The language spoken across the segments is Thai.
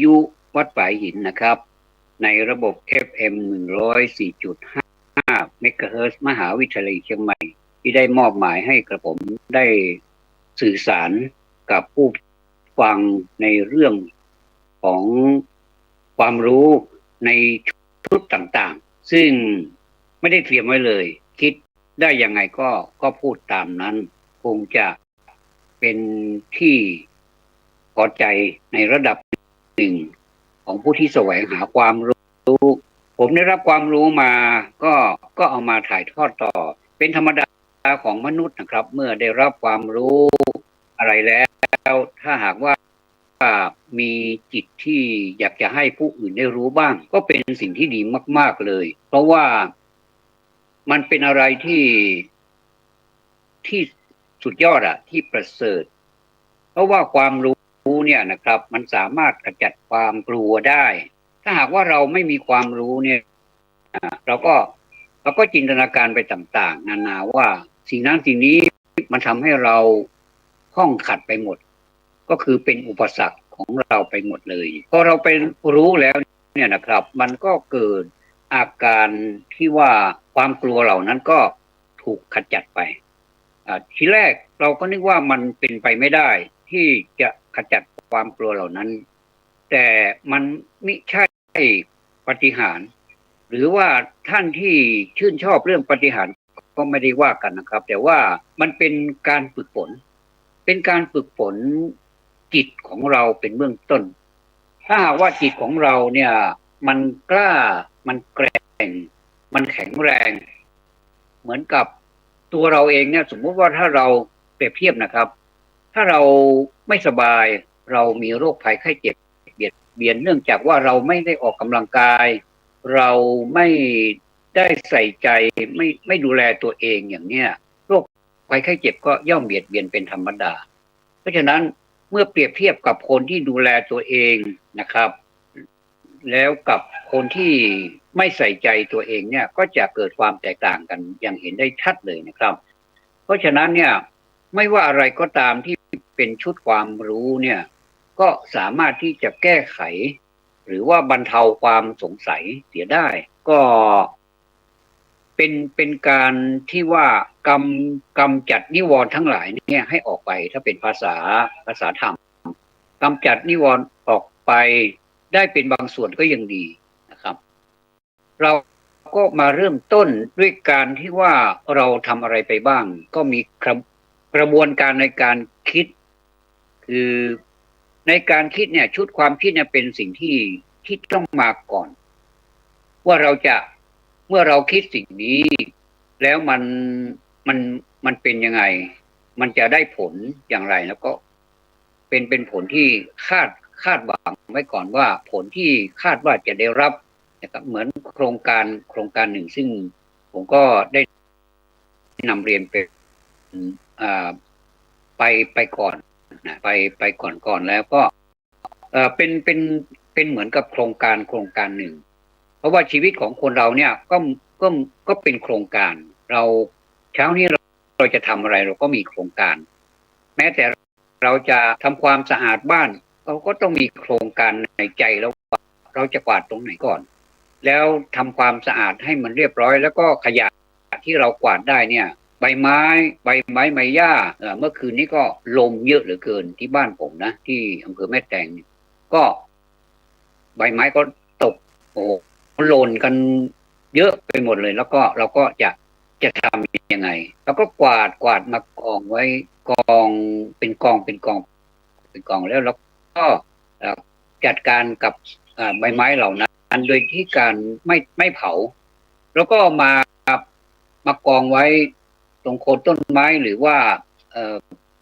ยุวัดฝายหินนะครับในระบบ FM 104.5 เมกะเฮิรตซ์มหาวิทยาลัยเชียงใหม่ที่ได้มอบหมายให้กระผมได้สื่อสารกับผู้ฟังในเรื่องของความรู้ในชุดต่างๆซึ่งไม่ได้เตรียมไว้เลยคิดได้ยังไงก็พูดตามนั้นคงจะเป็นที่พอใจในระดับหนึ่งของผู้ที่แสวงหาความรู้ผมได้รับความรู้มาก็เอามาถ่ายทอดต่อเป็นธรรมดาของมนุษย์นะครับเมื่อได้รับความรู้อะไรแล้วถ้าหากว่ามีจิตที่อยากจะให้ผู้อื่นได้รู้บ้างก็เป็นสิ่งที่ดีมากๆเลยเพราะว่ามันเป็นอะไรที่สุดยอดที่ประเสริฐเพราะว่าความรู้เนี่ยนะครับมันสามารถขจัดความกลัวได้ถ้าหากว่าเราไม่มีความรู้เนี่ยเราก็จินตนาการไปต่างๆนานาว่าสิ่งนั้นสิ่งนี้มันทำให้เราข้องขัดไปหมดก็คือเป็นอุปสรรคของเราไปหมดเลยพอเราไปรู้แล้วเนี่ยนะครับมันก็เกิดอาการที่ว่าความกลัวเหล่านั้นก็ถูกขจัดไปทีแรกเราก็นึกว่ามันเป็นไปไม่ได้ที่จะขจัดความกลัวเหล่านั้นแต่มันไม่ใช่ปาฏิหาริย์หรือว่าท่านที่ชื่นชอบเรื่องปาฏิหาริย์ก็ไม่ได้ว่ากันนะครับแต่ว่ามันเป็นการฝึกฝนจิตของเราเป็นเบื้องต้นถ้าหากว่าจิตของเราเนี่ยมันกล้ามันแกร่งมันแข็งแรงเหมือนกับตัวเราเองเนี่ยสมมุติว่าถ้าเราเปรียบเทียบนะครับถ้าเราไม่สบายเรามีโรคภัยไข้เจ็บเบียดเนื่องจากว่าเราไม่ได้ออกกำลังกายเราไม่ได้ใส่ใจไม่ดูแลตัวเองอย่างเนี้ยโรคภัยไข้เจ็บก็ย่อมเบียดเบียนเป็นธรรมดาเพราะฉะนั้นเมื่อเปรียบเทียบกับคนที่ดูแลตัวเองนะครับแล้วกับคนที่ไม่ใส่ใจตัวเองเนี่ยก็จะเกิดความแตกต่างกันอย่างเห็นได้ชัดเลยนะครับเพราะฉะนั้นเนี่ยไม่ว่าอะไรก็ตามที่เป็นชุดความรู้เนี่ยก็สามารถที่จะแก้ไขหรือว่าบรรเทาความสงสัยเสียได้ก็เป็นการที่ว่ากำจัดนิวรณ์ทั้งหลายเนี่ยให้ออกไปถ้าเป็นภาษาธรรมกำจัดนิวรณ์ออกไปได้เป็นบางส่วนก็ยังดีนะครับเราก็มาเริ่มต้นด้วยการที่ว่าเราทำอะไรไปบ้างก็มีกระบวนการในการคิดคือในการคิดเนี่ยชุดความคิดเนี่ยเป็นสิ่งที่ต้องมาก่อนว่าเราจะเมื่อเราคิดสิ่งนี้แล้วมันเป็นยังไงมันจะได้ผลอย่างไรแล้วก็เป็นผลที่คาดหวังไว้ก่อนว่าผลที่คาดว่าจะได้รับนะครับเหมือนโครงการหนึ่งซึ่งผมก็ได้นำเรียนเป็นไปก่อนนะไปก่อนแล้วก็เป็นเหมือนกับโครงการหนึ่งเพราะว่าชีวิตของคนเราเนี่ยก็เป็นโครงการเราเช้านี้เราจะทำอะไรเราก็มีโครงการแม้แต่เราจะทำความสะอาดบ้านเราก็ต้องมีโครงการในใจแล้วว่าเราจะกวาดตรงไหนก่อนแล้วทำความสะอาดให้มันเรียบร้อยแล้วก็ขยะที่เรากวาดได้เนี่ยใบไม้ใบหญ้าเมื่อคืนนี้ก็ลมเยอะเหลือเกินที่บ้านผมนะที่อำเภอแม่แตงก็ใบไม้ก็ตกโอ้หล่นกันเยอะไปหมดเลยแล้วก็เราก็จะทำยังไงเราก็กวาดมากองไว้กองเป็นกองแล้วเราก็จัดการกับใบไม้เหล่านั้นโดยที่การไม่เผาแล้วก็มากองไว้ตรงโคนต้นไม้หรือว่า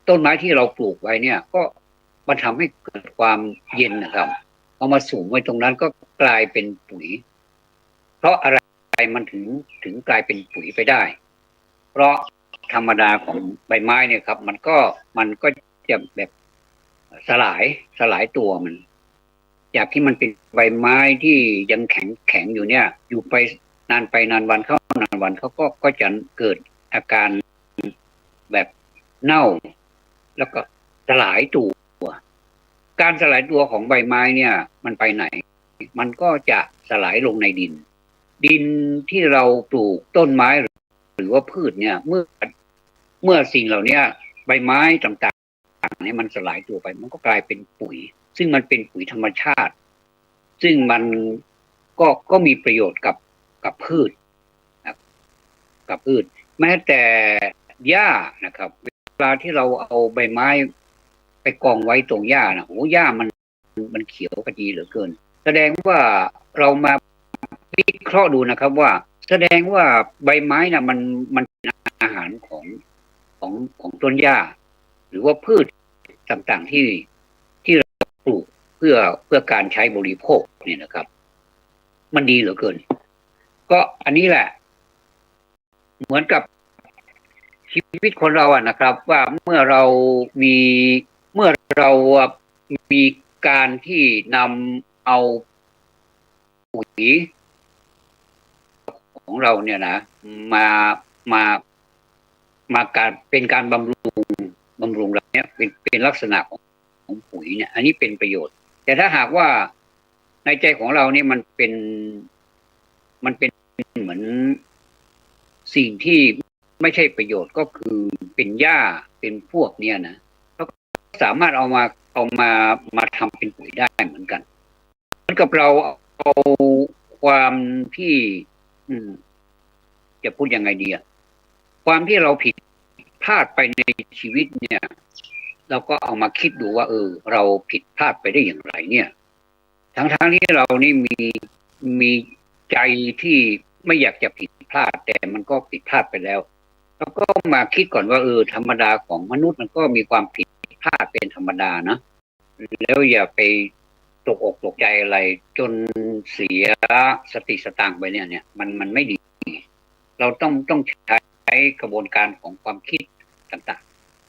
ต้นไม้ที่เราปลูกไว้เนี่ยก็มันทำให้เกิดความเย็นนะครับเอามาสุมไว้ตรงนั้นก็กลายเป็นปุ๋ยเพราะอะไรมันถึงกลายเป็นปุ๋ยไปได้เพราะธรรมดาของใบไม้เนี่ยครับมันก็จะแบบสลายตัวมันจากที่มันเป็นใบไม้ที่ยังแข็งอยู่เนี่ยอยู่ไปนานวันเขาก็จะเกิดอาการแบบเน่าแล้วก็สลายตัว การสลายตัวของใบไม้เนี่ยมันไปไหนมันก็จะสลายลงในดินดินที่เราปลูกต้นไม้หรือว่าพืชเนี่ยเมื่อสิ่งเหล่านี้ใบไม้ต่างๆเนี่ยมันสลายตัวไปมันก็กลายเป็นปุ๋ยซึ่งมันเป็นปุ๋ยธรรมชาติซึ่งมันก็มีประโยชน์กับพืชกับพืชแม้แต่หญ้านะครับเวลาที่เราเอาใบไม้ไปกองไว้ตรงหญ้านะโอ้หญ้ามันเขียวขจีเหลือเกินแสดงว่าเรามาวิเคราะห์ดูนะครับว่าแสดงว่าใบไม้นะมันเป็นอาหารของต้นหญ้าหรือว่าพืชต่างๆที่เราปลูกเพื่อการใช้บริโภคเนี่ยนะครับ มันดีเหลือเกินก็อันนี้แหละเหมือนกับชีวิตคนเราอะนะครับว่าเมื่อเรามีเมื่อเรามีการที่นำเอาปุ๋ยของเราเนี่ยนะมามามาการเป็นการบำรุงเราเนี่ยเป็นลักษณะของปุ๋ยเนี่ยอันนี้เป็นประโยชน์แต่ถ้าหากว่าในใจของเราเนี่ยมันเป็นเหมือนสิ่งที่ไม่ใช่ประโยชน์ก็คือเป็นหญ้าเป็นพวกเนี่ยนะเราสามารถเอามาทำเป็นปุ๋ยได้เหมือนกันเหมือนกับเราเอาความที่จะพูดยังไงดีอะความที่เราผิดพลาดไปในชีวิตเนี่ยเราก็เอามาคิดดูว่าเราผิดพลาดไปได้อย่างไรเนี่ยทั้งที่เรานี่มีใจที่ไม่อยากจะผิดพลาดแต่มันก็ผิดพลาดไปแล้วแล้วก็มาคิดก่อนว่าธรรมดาของมนุษย์มันก็มีความผิดพลาดเป็นธรรมดานะแล้วอย่าไปตกอกตกใจอะไรจนเสียสติสตางค์ไปเนี่ยมันไม่ดีเราต้องใช้กระบวนการของความคิดต่าง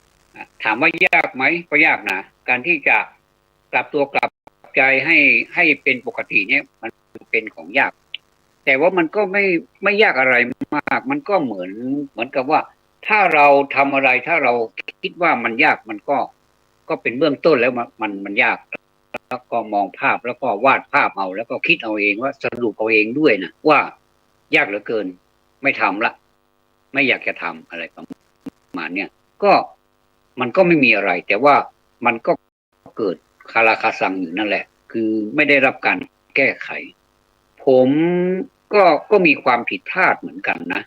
ๆถามว่ายากไหมก็ยากนะการที่จะกลับตัวกลับใจให้เป็นปกติเนี่ยมันเป็นของยากแต่ว่ามันก็ไม่ยากอะไรมากมันก็เหมือนกับว่าถ้าเราทำอะไรถ้าเราคิดว่ามันยากมันก็เป็นเบื้องต้นแล้วมันยากแล้วก็มองภาพแล้วก็วาดภาพเอาแล้วก็คิดเอาเองว่าสรุปเอาเองด้วยนะว่ายากเหลือเกินไม่ทำละไม่อยากจะทำอะไรประมาณเนี้ยก็มันก็ไม่มีอะไรแต่ว่ามันก็เกิดคาราคาซังอยู่นั่นแหละคือไม่ได้รับการแก้ไขผมก็มีความผิดพลาดเหมือนกันนะ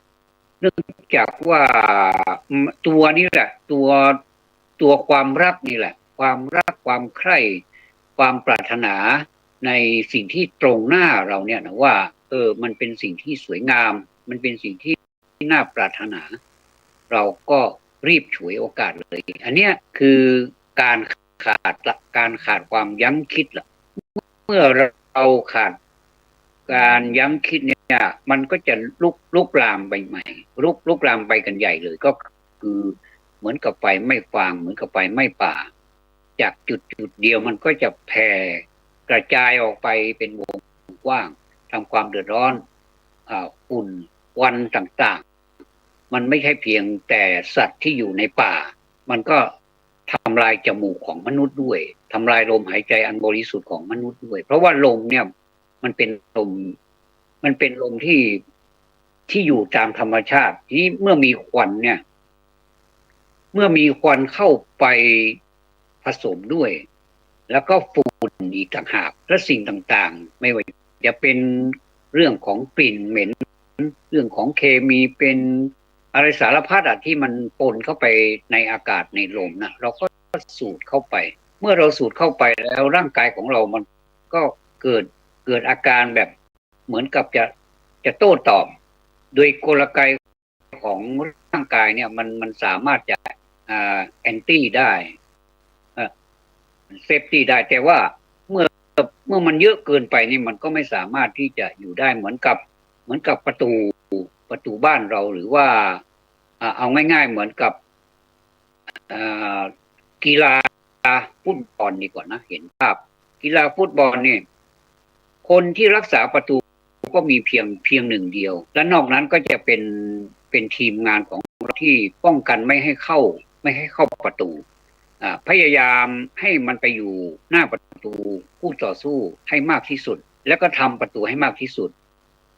เนื่องจากว่าตัวนี้แหละตัวความรักนี่แหละความรักความใคร่ความปรารถนาในสิ่งที่ตรงหน้าเราเนี่ยนะว่ามันเป็นสิ่งที่สวยงามมันเป็นสิ่งที่น่าปรารถนาเราก็รีบฉวยโอกาสเลยอันเนี้ยคือการขาดความยั้งคิดละเมื่อเราขาดการยั้งคิดเนี่ยมันก็จะลุกลามไปใหม่ลุกลามไปกันใหญ่เลยก็คือเหมือนกับไฟไม่ฟางเหมือนกับไฟไม่ป่าจากจุดเดียวมันก็จะแผ่กระจายออกไปเป็นวงกว้างทำความเดือดร้อนฝุ่นควันต่างๆมันไม่ใช่เพียงแต่สัตว์ที่อยู่ในป่ามันก็ทำลายจมูกของมนุษย์ด้วยทำลายลมหายใจอันบริสุทธิ์ของมนุษย์ด้วยเพราะว่าลมเนี่ยมันเป็นลมที่อยู่ตามธรรมชาติที่เมื่อมีควันเนี่ยเมื่อมีควันเข้าไปผสมด้วยแล้วก็ฝุ่นอีกต่างหากและสิ่งต่างๆไม่ว่าจะเป็นเรื่องของกลิ่นเหม็นเรื่องของเคมีเป็นอะไรสารพัดที่มันปนเข้าไปในอากาศในลมนะเราก็สูดเข้าไปเมื่อเราสูดเข้าไปแล้วร่างกายของเรามันก็เกิดอาการแบบเหมือนกับจะโต้ตอบโดยกลไกของร่างกายเนี่ยมันสามารถจะแอนตี้ได้เซฟตี้ได้แต่ว่าเมื่อมันเยอะเกินไปนี่มันก็ไม่สามารถที่จะอยู่ได้เหมือนกับประตูบ้านเราหรือว่าเอาง่ายๆเหมือนกับกีฬาฟุตบอลดีกว่านะเห็นภาพกีฬาฟุตบอลนี่คนที่รักษาประตูก็มีเพียงหนึ่งเดียวและนอกนั้นก็จะเป็นทีมงานของเราที่ป้องกันไม่ให้เข้าประตู พยายามให้มันไปอยู่หน้าประตูคู่ต่อสู้ให้มากที่สุดแล้วก็ทำประตูให้มากที่สุด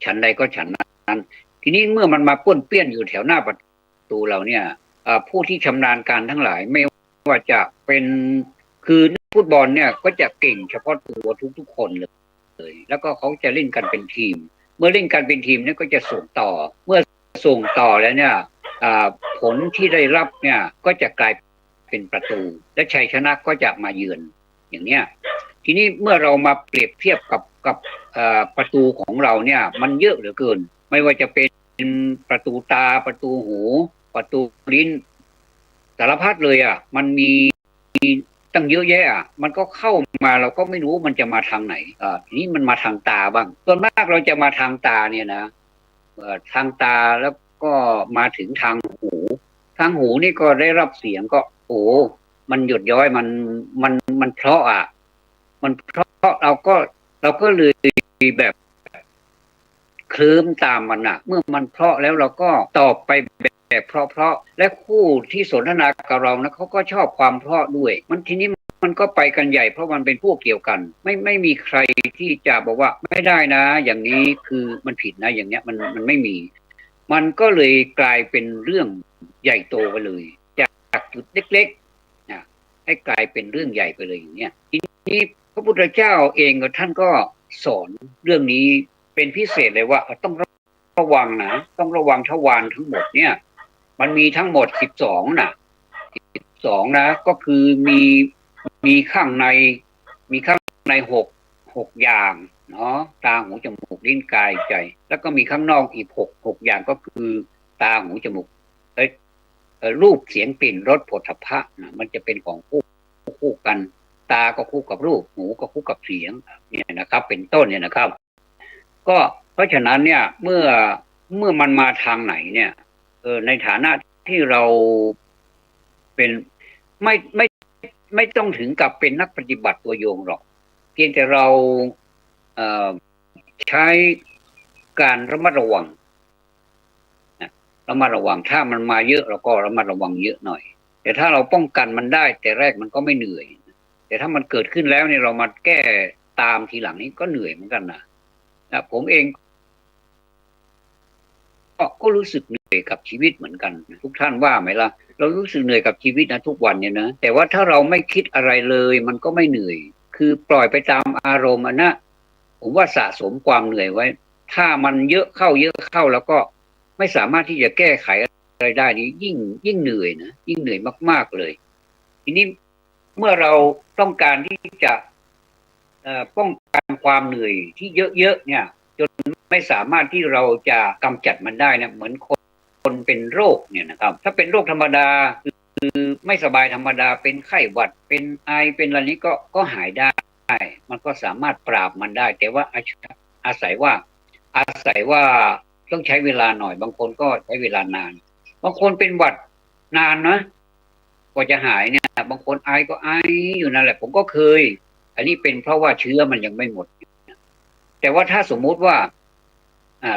ฉันใดก็ฉันนั้นทีนี้เมื่อมันมาป้วนเปี้ยนอยู่แถวหน้าประตูเราเนี่ยผู้ที่ชำนาญการทั้งหลายไม่ว่าจะเป็นคือฟุตบอลเนี่ยก็จะเก่งเฉพาะตัวทุกๆคนเลยแล้วก็เขาจะเล่นกันเป็นทีมเมื่อเล่นกันเป็นทีมเนี่ยก็จะส่งต่อเมื่อส่งต่อแล้วเนี่ยผลที่ได้รับเนี่ยก็จะกลายเป็นประตูและชัยชนะก็จะมาเยือนอย่างเนี้ยทีนี้เมื่อเรามาเปรียบเทียบกับประตูของเราเนี่ยมันเยอะเหลือเกินไม่ว่าจะเป็นประตูตาประตูหูประตูลิ้นสารพัดเลยอ่ะมันมีตั้งเยอะแยะอ่ะมันก็เข้ามาเราก็ไม่รู้มันจะมาทางไหนทีนี้มันมาทางตาบ้างส่วนมากเราจะมาทางตาเนี่ยนะทางตาแล้วก็มาถึงทางหูนี่ก็ได้รับเสียงก็โอ้มันหยดย้อยมันเพราะอ่ะมันเพราะเราก็เลยแบบเคลิ้มตามมันอ่ะเมื่อมันเพราะแล้วเราก็ตอบไปแบบเพราะและคู่ที่สนทนากับเรานะเขาก็ชอบความเพราะด้วยมันทีนี้มันก็ไปกันใหญ่เพราะมันเป็นพวกเกี่ยวกันไม่มีใครที่จะบอกว่าไม่ได้นะอย่างนี้คือมันผิดนะอย่างเนี้ยมันไม่มีมันก็เลยกลายเป็นเรื่องใหญ่โตไปเลยจากจุดเล็กๆนะให้กลายเป็นเรื่องใหญ่ไปเลยอย่างเนี้ยทีนี้พระพุทธเจ้าเองก็ท่านก็สอนเรื่องนี้เป็นพิเศษเลยว่าต้องระวังนะต้องระวังทวารทั้งหมดเนี่ยมันมีทั้งหมด12นะก็คือมีข้างในหกอย่างเนาะตาหูจมูกลิ้นกายใจแล้วก็มีข้างนอกอีกหกอย่างก็คือตาหูจมูกรูปเสียงกลิ่นรสโผฏฐัพพะนะมันจะเป็นของคู่กันตาก็คู่กับรูปหูก็คู่กับเสียงเนี่ยนะครับเป็นต้นเนี่ยนะครับก็เพราะฉะนั้นเนี่ยเมื่อมันมาทางไหนเนี่ยในฐานะที่เราเป็นไม่ต้องถึงกับเป็นนักปฏิบัติตัวโยงหรอกเพียงแต่เราใช้การระมัดระวังถ้ามันมาเยอะเราก็ระมัดระวังเยอะหน่อยแต่ถ้าเราป้องกันมันได้แต่แรกมันก็ไม่เหนื่อยแต่ถ้ามันเกิดขึ้นแล้วเนี่ยเรามาแก้ตามทีหลังนี้ก็เหนื่อยเหมือนกันนะผมเองก็รู้สึกเหนื่อยกับชีวิตเหมือนกันทุกท่านว่าไหมล่ะเรารู้สึกเหนื่อยกับชีวิตนะทุกวันเนี่ยนะแต่ว่าถ้าเราไม่คิดอะไรเลยมันก็ไม่เหนื่อยคือปล่อยไปตามอารมณ์นะผมว่าสะสมความเหนื่อยไว้ถ้ามันเยอะเข้าแล้วก็ไม่สามารถที่จะแก้ไขอะไรได้นี้ยิ่งเหนื่อยนะยิ่งเหนื่อยมากๆเลยทีนี้เมื่อเราต้องการที่จะป้องกันความเหนื่อยที่เยอะๆเนี่ยจนไม่สามารถที่เราจะกำจัดมันได้นะเหมือนคนเป็นโรคเนี่ยนะครับถ้าเป็นโรคธรรมดาคือไม่สบายธรรมดาเป็นไข้หวัดเป็นไอเป็นอะไรนี้ก็หายได้มันก็สามารถปราบมันได้แต่ว่าอาศัยว่าต้องใช้เวลาหน่อยบางคนก็ใช้เวลานานบางคนเป็นหวัดนานนะกว่าจะหายเนี่ยบางคนไอก็ไออยู่นั่นแหละผมก็เคยอันนี้เป็นเพราะว่าเชื้อมันยังไม่หมดแต่ว่าถ้าสมมุติว่า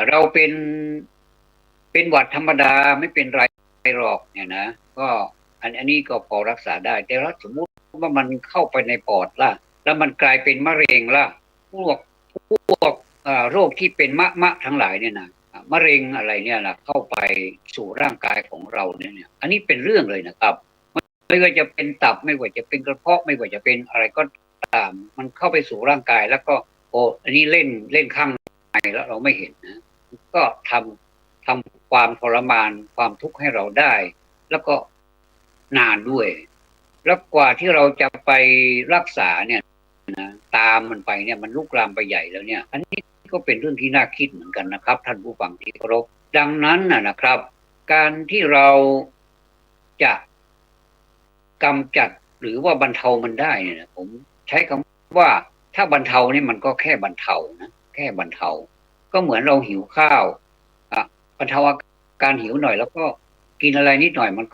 เราเป็นหวัดธรรมดาไม่เป็นไรหรอกเนี่ยนะก็อันนี้ก็พอรักษาได้แต่ถ้าสมมุติว่ามันเข้าไปในปอดล่ะแล้วมันกลายเป็นมะเร็งล่ะพวกโรคที่เป็นมะทั้งหลายเนี่ยนะมะเร็งอะไรเนี่ยนะเข้าไปสู่ร่างกายของเราเนี่ยอันนี้เป็นเรื่องเลยนะครับไม่ว่าจะเป็นตับไม่ว่าจะเป็นกระเพาะไม่ว่าจะเป็นอะไรก็ตามมันเข้าไปสู่ร่างกายแล้วก็อันนี้เล่นข้างในแล้วเราไม่เห็นนะก็ทำความทรมานความทุกข์ให้เราได้แล้วก็นานด้วยแล้วกว่าที่เราจะไปรักษาเนี่ยนะตามมันไปเนี่ยมันลุกลามไปใหญ่แล้วเนี่ยอันนี้ก็เป็นเรื่องที่น่าคิดเหมือนกันนะครับท่านผู้ฟังที่เคารพดังนั้นนะครับการที่เราจะกำจัดหรือว่าบรรเทามันได้เนี่ยผมใช้คำว่าถ้าบรรเทาเนี่ยมันก็แค่บรรเทานะแค่บรรเทาก็เหมือนเราหิวข้าวบรรเทาอาการหิวหน่อยแล้วก็กินอะไรนิดหน่อยมัน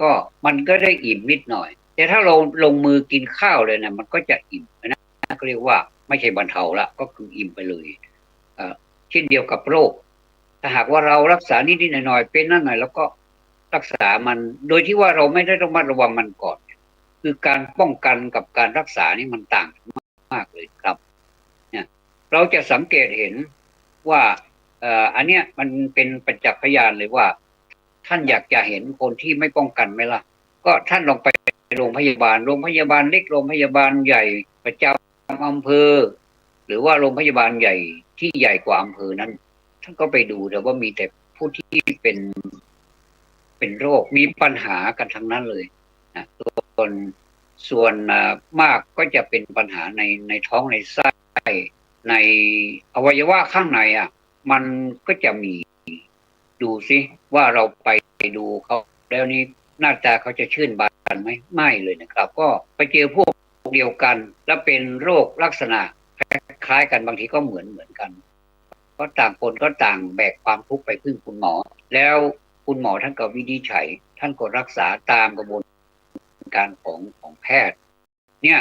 ก็ได้อิ่มนิดหน่อยแต่ถ้าเราลงมือกินข้าวเลยนะมันก็จะอิ่มนะก็เรียกว่าไม่ใช่บรรเทาละก็คืออิ่มไปเลยเช่นเดียวกับโรคถ้าหากว่าเรารักษานิดๆหน่อยๆเป็นนั่นหน่อยแล้วก็รักษามันโดยที่ว่าเราไม่ได้ระมัดระวังมันก่อน คือการป้องกันกับการรักษานี่มันต่างมากเลยครับเนี่ยเราจะสังเกตเห็นว่าอันเนี้ยมันเป็นประจักษ์พยานเลยว่าท่านอยากจะเห็นคนที่ไม่ป้องกันไหมล่ะก็ท่านลองไปโรงพยาบาลเล็กโรงพยาบาลใหญ่ประจำอำเภอหรือว่าโรงพยาบาลใหญ่ที่ใหญ่กว่าอำเภอนั้นท่านก็ไปดูแต่ว่ามีแต่ผู้ที่เป็นโรคมีปัญหากันทั้งนั้นเลยนะส่วนมากก็จะเป็นปัญหาในท้องในไส้ในอวัยวะข้างในมันก็จะมีดูซิว่าเราไปดูเขาแล้วนี้หน้าตาเขาจะชื่นบานไหมไม่เลยนะครับก็ไปเจอพวกเดียวกันแล้วเป็นโรคลักษณะคล้ายกันบางทีก็เหมือนกันก็ต่างคนก็ต่างแบกความทุกข์ไปพึ่งคุณหมอแล้วคุณหมอท่านก็วินิจฉัยท่านก็รักษาตามกระบวนการของแพทย์เนี่ย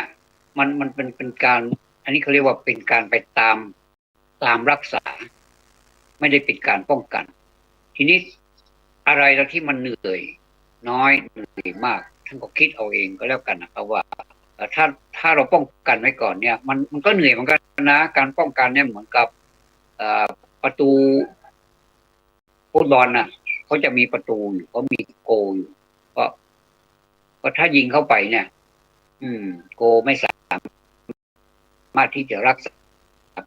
มันเป็นการอันนี้เขาเรียกว่าเป็นการไปตามรักษาไม่ได้เป็นการป้องกันทีนี้อะไรแล้วที่มันเหนื่อยน้อยเหนื่อยมากท่านก็คิดเอาเองก็แล้วกันนะครับว่าถ้าเราป้องกันไว้ก่อนเนี่ยมันก็เหนื่อยเหมือนกันนะการป้องกันเนี่ยเหมือนกับประตูฟุตบอลน่ะเขาจะมีประตูอยู่เขามีโกอยู่ก็ถ้ายิงเข้าไปเนี่ยโกไม่สามารถที่จะรักษา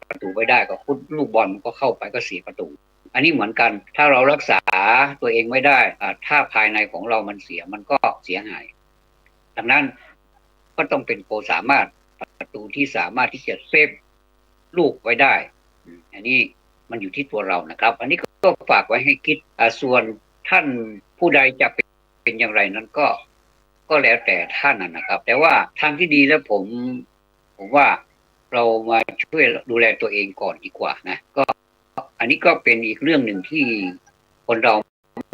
ประตูไว้ได้ก็ฟุตลูกบอลก็เข้าไปก็เสียประตูอันนี้เหมือนกันถ้าเรารักษาตัวเองไม่ได้ถ้าภายในของเรามันเสียมันก็เสียหายดังนั้นก็ต้องเป็นโกสามารถประตูที่สามารถที่จะเซฟลูกไว้ได้อันนี้มันอยู่ที่ตัวเรานะครับอันนี้ก็ฝากไว้ให้คิดส่วนท่านผู้ใดจะเป็นอย่างไรนั้นก็แล้วแต่ท่านนะครับแต่ว่าทางที่ดีแล้วผมว่าเรามาช่วยดูแลตัวเองก่อนดีกว่านะก็อันนี้ก็เป็นอีกเรื่องหนึ่งที่คนเรา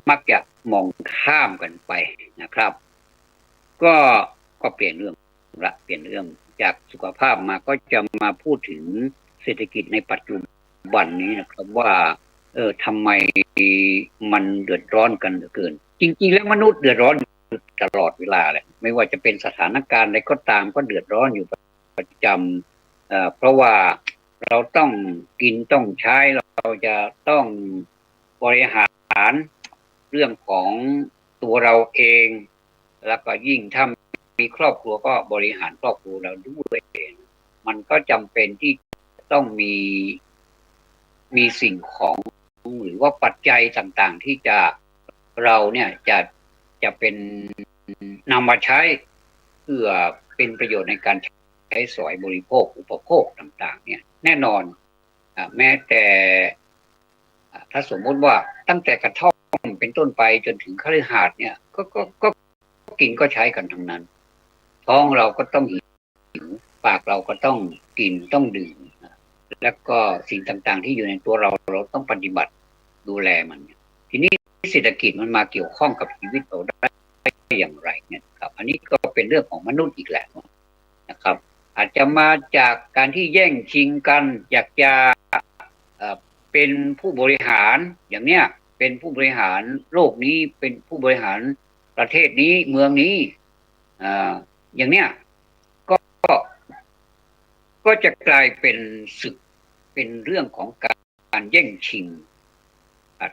มักจะมองข้ามกันไปนะครับก็เปลี่ยนเรื่องจากสุขภาพมาก็จะมาพูดถึงเศรษฐกิจในปัจจุบันนี้นะครับว่าทำไมมันเดือดร้อนกันเหลือเกินจริงๆแล้วมนุษย์เดือดร้อนตลอดเวลาเลยไม่ว่าจะเป็นสถานการณ์ใดก็ตามก็เดือดร้อนอยู่ประจำเพราะว่าเราต้องกินต้องใช้เราจะต้องบริหารเรื่องของตัวเราเองแล้วก็ยิ่งถ้ามีครอบครัวก็บริหารครอบครัวเราด้วยมันก็จำเป็นที่ต้องมีสิ่งของหรือว่าปัจจัยต่างๆที่จะเราเนี่ยจะเป็นนำมาใช้เพื่อเป็นประโยชน์ในการใช้สอยบริโภคอุปโภคต่างๆเนี่ยแน่นอนแม้แต่ถ้าสมมติว่าตั้งแต่กระท่อมเป็นต้นไปจนถึงคฤหาสน์เนี่ยก็กินก็ใช้กันทั้งนั้นท้องเราก็ต้องหิวปากเราก็ต้องกินต้องดื่มแล้วก็สิ่งต่างๆที่อยู่ในตัวเราต้องปฏิบัติดูแลมันทีนี้เศรษฐกิจมันมาเกี่ยวข้องกับชีวิตเราได้อย่างไรเนี่ยครับอันนี้ก็เป็นเรื่องของมนุษย์อีกแหละนะครับอาจจะมาจากการที่แย่งชิงกันอยากจะเป็นผู้บริหารอย่างเนี้ยเป็นผู้บริหารโลกนี้เป็นผู้บริหารประเทศนี้เมืองนี้อย่างเนี้ยก็จะกลายเป็นศึกเป็นเรื่องของการแย่งชิง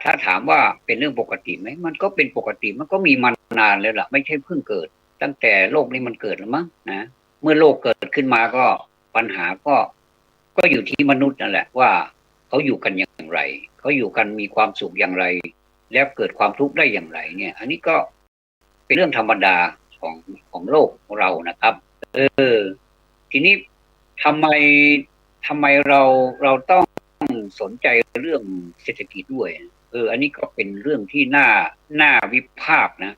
ถ้าถามว่าเป็นเรื่องปกติไหมมันก็เป็นปกติมันก็มีมานานแล้วล่ะไม่ใช่เพิ่งเกิดตั้งแต่โลกนี้มันเกิดแล้วมั้งนะเมื่อโลกเกิดขึ้นมาก็ปัญหาก็อยู่ที่มนุษย์นั่นแหละว่าเขาอยู่กันอย่างไรเขาอยู่กันมีความสุขอย่างไรแล้วเกิดความทุกข์ได้อย่างไรเนี่ยอันนี้ก็เป็นเรื่องธรรมดาของโลกของเรานะครับทีนี้ทำไมเราต้องสนใจเรื่องเศรษฐกิจด้วยอันนี้ก็เป็นเรื่องที่น่าวิพากษ์นะ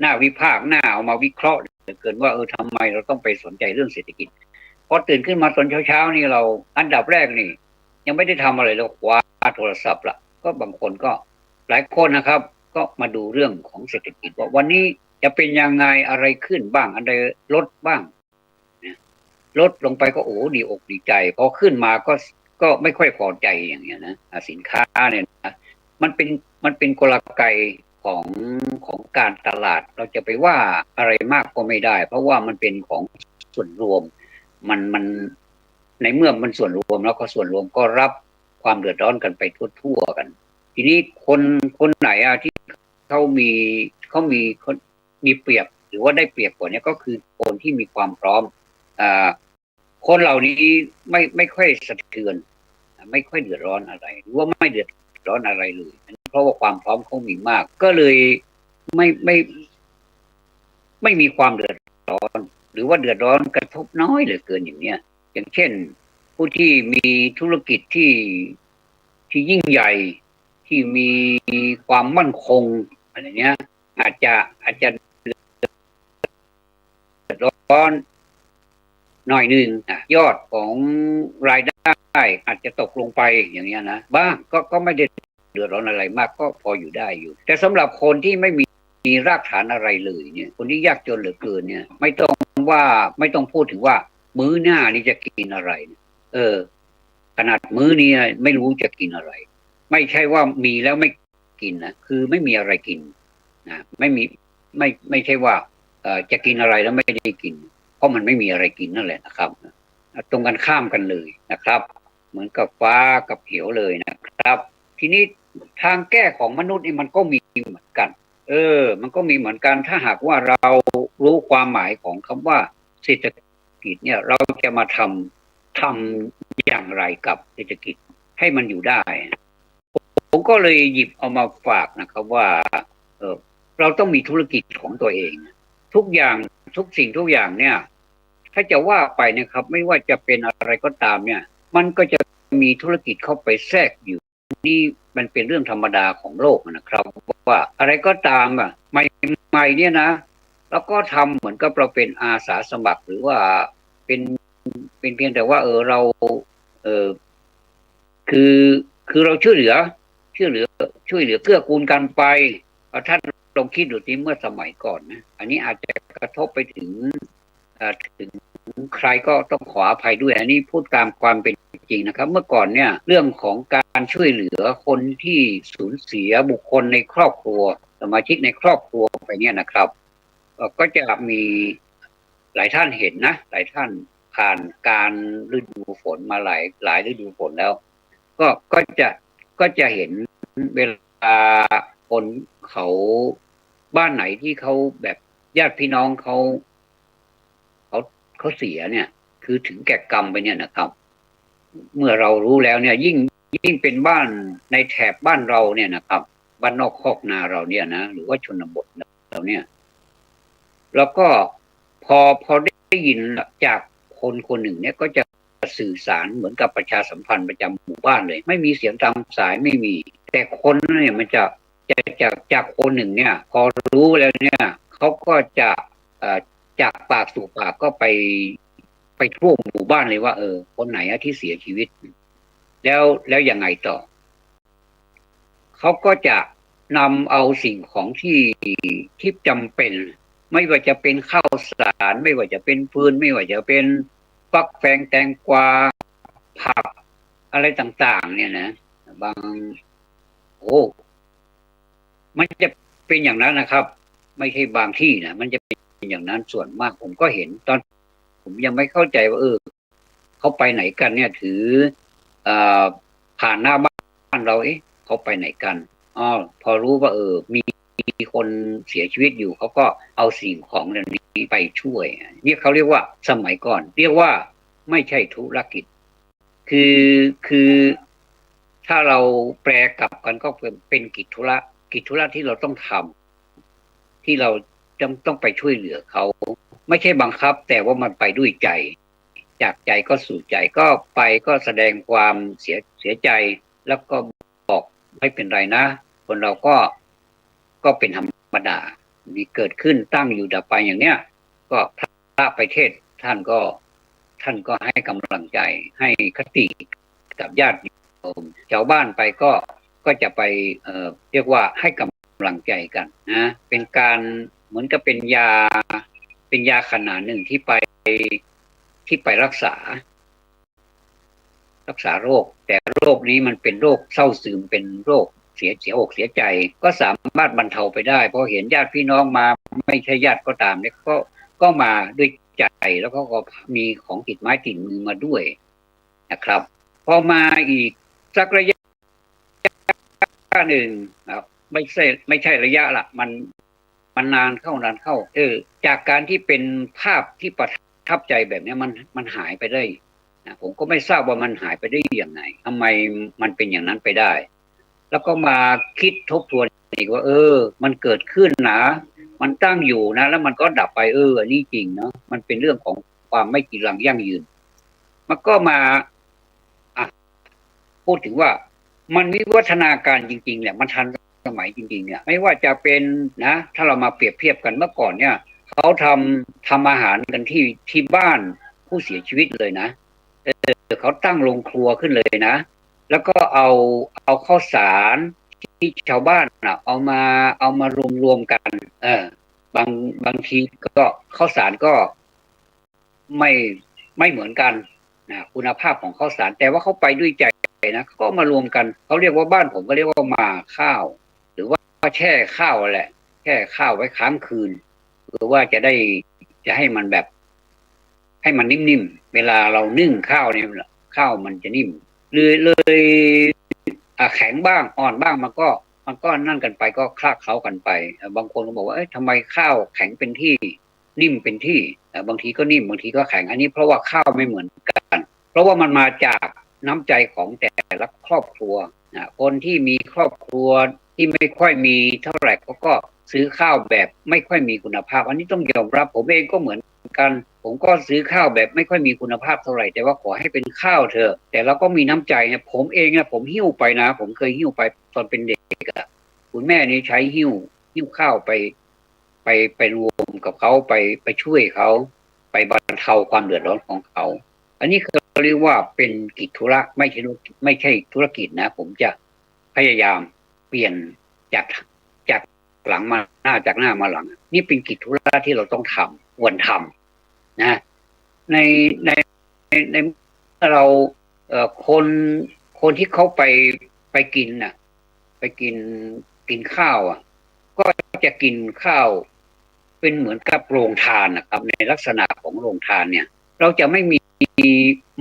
น่าวิพากษ์น่าเอามาวิเคราะห์เกินว่าทำไมเราต้องไปสนใจเรื่องเศรษฐกิจพอตื่นขึ้นมาตอนเช้านี่เราอันดับแรกนี่ยังไม่ได้ทำอะไรเราคว้าโทรศัพท์ละก็บางคนก็หลายคนนะครับก็มาดูเรื่องของเศรษฐกิจว่าวันนี้จะเป็นยังไงอะไรขึ้นบ้างอะไรลดบ้างลดลงไปก็ดีอกดีใจพอขึ้นมาก็ไม่ค่อยพอใจอย่างเงี้ยนะสินค้าเนี่ยนะมันเป็นกลไก ของของการตลาดเราจะไปว่าอะไรมากก็ไม่ได้เพราะว่ามันเป็นของส่วนรวมมันในเมื่อมันส่วนรวมแล้วก็ส่วนรวมก็รับความเดือดร้อนกันไปทั่วๆกันทีนี้คนไหนที่เขามีเปรียบหรือว่าได้เปรียบกว่านี้ก็คือคนที่มีความพร้อมคนเหล่านี้ไม่ค่อยสะเทือนไม่ค่อยเดือดร้อนอะไรหรือว่าไม่เดือดร้อนอะไรเลยเพราะว่าความพร้อมเขามีมากก็เลยไม่มีความเดือดร้อนหรือว่าเดือดร้อนกระทบน้อยเหลือเกินอย่างเนี้ยอย่างเช่นผู้ที่มีธุรกิจที่ยิ่งใหญ่ที่มีความมั่นคงอะไรเนี้ยอาจจะเดือดร้อนหน่อยนึงยอดของรายได้อาจจะตกลงไปอย่างเงี้ยนะบ้างก็ไม่ได้เดือดร้อนอะไรมากก็พออยู่ได้อยู่แต่สำหรับคนที่ไม่มีรากฐานอะไรเลยเนี่ยคนที่ยากจนเหลือเกินเนี่ยไม่ต้องพูดถึงว่ามื้อหน้านี่จะกินอะไรขนาดมื้อนี้ไม่รู้จะกินอะไรไม่ใช่ว่ามีแล้วไม่กินนะคือไม่มีอะไรกินนะไม่ใช่ว่าจะกินอะไรแล้วไม่ได้กินเพราะมันไม่มีอะไรกินนั่นแหละนะครับตรงกันข้ามกันเลยนะครับเหมือนกับฟ้ากับเหวเลยนะครับทีนี้ทางแก้ของมนุษย์นี่มันก็มีเหมือนกันมันก็มีเหมือนกันถ้าหากว่าเรารู้ความหมายของคำว่าเศรษฐกิจเนี่ยเราจะมาทำอย่างไรกับเศรษฐกิจให้มันอยู่ได้ผมก็เลยหยิบเอามาฝากนะครับว่าเราต้องมีธุรกิจของตัวเองทุกอย่างทุกสิ่งทุกอย่างเนี่ยถ้าจะว่าไปนะครับไม่ว่าจะเป็นอะไรก็ตามเนี่ยมันก็จะมีธุรกิจเข้าไปแทรกอยู่นี่มันเป็นเรื่องธรรมดาของโลกนะครับว่าอะไรก็ตามใหม่ๆเนี่ยนะแล้วก็ทำเหมือนกับเราเป็นอาสาสมัครหรือว่าเป็นเพียงแต่ว่าเราคือเราช่วยเหลือเกื้อกูลกันไปท่านลองคิดดูที่เมื่อสมัยก่อนนะอันนี้อาจจะกระทบไปถึงใครก็ต้องขออภัยด้วยอันนี้พูดตามความเป็นจริงนะครับเมื่อก่อนเนี่ยเรื่องของการช่วยเหลือคนที่สูญเสียบุคคลในครอบครัวสมาชิกในครอบครัวไปเนี่ยนะครับก็จะมีหลายท่านเห็นนะหลายท่านผ่านการฤดูฝนมาหลายฤดูฝนแล้วก็จะเห็นเวลาคนเขาบ้านไหนที่เขาแบบญาติพี่น้องเขาเสียเนี่ยคือถึงแก่กรรมไปเนี่ยนะครับเมื่อเรารู้แล้วเนี่ยยิ่งเป็นบ้านในแถบบ้านเราเนี่ยนะครับบ้านนอกคอกนาเราเนี่ยนะหรือว่าชนบทเราเนี่ยแล้วก็พอได้ยินจากคนหนึ่งเนี่ยก็จะสื่อสารเหมือนกับประชาสัมพันธ์ประจำหมู่บ้านเลยไม่มีเสียงตามสายไม่มีแต่คนเนี่ยมันจะจากคนหนึ่งเนี่ยพอรู้แล้วเนี่ยเขาก็จะจากปากสู่ปากก็ไปทั่วหมู่บ้านเลยว่าคนไหนที่เสียชีวิตแล้วยังไงต่อเขาก็จะนำเอาสิ่งของที่จำเป็นไม่ว่าจะเป็นข้าวสารไม่ว่าจะเป็นฟืนไม่ว่าจะเป็นฟักแฟงแตงกวาผักอะไรต่างๆเนี่ยนะบางมันจะเป็นอย่างนั้นนะครับไม่ใช่บางที่นะมันจะเป็นอย่างนั้นส่วนมากผมก็เห็นตอนผมยังไม่เข้าใจว่าเขาไปไหนกันเนี่ยถือผ่านหน้าบ้านเราเขาไปไหนกันพอรู้ว่ามีคนเสียชีวิตอยู่เขาก็เอาสิ่งของเหล่านี้ไปช่วยนี่เขาเรียกว่าสมัยก่อนเรียกว่าไม่ใช่ธุรกิจคือถ้าเราแปลกลับกันก็เป็นกิจธุระที่เราต้องทำที่เราต้องไปช่วยเหลือเขาไม่ใช่บังคับแต่ว่ามันไปด้วยใจจากใจก็สู่ใจก็ไปก็แสดงความเสียใจแล้วก็บอกไม่เป็นไรนะคนเราก็เป็นธรรมดามีเกิดขึ้นตั้งอยู่ดับไปอย่างเนี้ยก็พระไปเทศท่านก็ให้กำลังใจให้คติกับญาติโยมชาวบ้านไปก็จะไปเรียกว่าให้กำลังใจกันนะเป็นการเหมือนกับเป็นยาขนาดหนึ่งที่ไปรักษาโรคแต่โรคนี้มันเป็นโรคเศร้าซึมเป็นโรค เสียอกเสียใจก็สามารถบรรเทาไปได้เพราะเห็นญาติพี่น้องมาไม่ใช่ญาติก็ตามเนี่ยก็มาด้วยใจแล้วก็มีของติดไม้ติดมือมาด้วยนะครับพอมาอีกสักระยะหนึ่งนะครับไม่ใช่ระยะละมันนานเข้าจากการที่เป็นภาพที่ประทับใจแบบนี้มันหายไปได้นะผมก็ไม่ทราบว่ามันหายไปได้อย่างไรทำไมมันเป็นอย่างนั้นไปได้แล้วก็มาคิดทบทวนอีกว่ามันเกิดขึ้นนะมันตั้งอยู่นะแล้วมันก็ดับไปอันนี้จริงเนาะมันเป็นเรื่องของความไม่กีรังยั่งยืนมันก็มาพูดถึงว่ามันวิวัฒนาการจริงๆเนี่ยมันทันสมัยจริงๆเนี่ยไม่ว่าจะเป็นนะถ้าเรามาเปรียบเทียบกันเมื่อก่อนเนี่ยเขาทำอาหารกันที่บ้านผู้เสียชีวิตเลยนะเขาตั้งโรงครัวขึ้นเลยนะแล้วก็เอาข้าวสารที่ชาวบ้านเอามารวมกันบางทีก็ข้าวสารก็ไม่เหมือนกันนะคุณภาพของข้าวสารแต่ว่าเขาไปด้วยใจนะก็มารวมกันเขาเรียกว่าบ้านผมก็เรียกว่ามาข้าวหรือว่าแช่ข้าวแหละแช่ข้าวไว้ค้างคืนหรือว่าจะให้มันแบบให้มันนิ่มๆเวลาเรานึ่งข้าวเนี่ยข้าวมันจะนิ่มเลยแข็งบ้างอ่อนบ้างมันก็นั่นกันไปก็คลาดเคล้ากันไปบางคนก็บอกว่าทำไมข้าวแข็งเป็นที่นิ่มเป็นที่บางทีก็นิ่มบางทีก็แข็งอันนี้เพราะว่าข้าวไม่เหมือนกันเพราะว่ามันมาจากน้ำใจของแต่ละครอบครัวคนที่มีครอบครัวที่ไม่ค่อยมีเท่าไหร่ก็ซื้อข้าวแบบไม่ค่อยมีคุณภาพอันนี้ต้องยอมรับผมเองก็เหมือนกันผมก็ซื้อข้าวแบบไม่ค่อยมีคุณภาพเท่าไหร่แต่ว่าขอให้เป็นข้าวเถอะแต่เราก็มีน้ำใจเนี่ยผมเองนะผมหิ้วไปนะผมเคยหิ้วไปตอนเป็นเด็กคุณแม่นี่ใช้หิ้วข้าวไปรวมกับเขาไปช่วยเขาไปบรรเทาความเดือดร้อนของเขาอันนี้เขาเรียกว่าเป็นกิจธุระไม่ใช่ธุรกิจนะผมจะพยายามเปลี่ยนจากหลังมาหน้าจากหน้ามาหลังนี่เป็นกิจธุระที่เราต้องทำควรทำนะในเราคนที่เขาไปกินน่ะไปกินข้าวก็จะกินข้าวเป็นเหมือนกับโรงทานนะครับในลักษณะของโรงทานเนี่ยเราจะไม่มี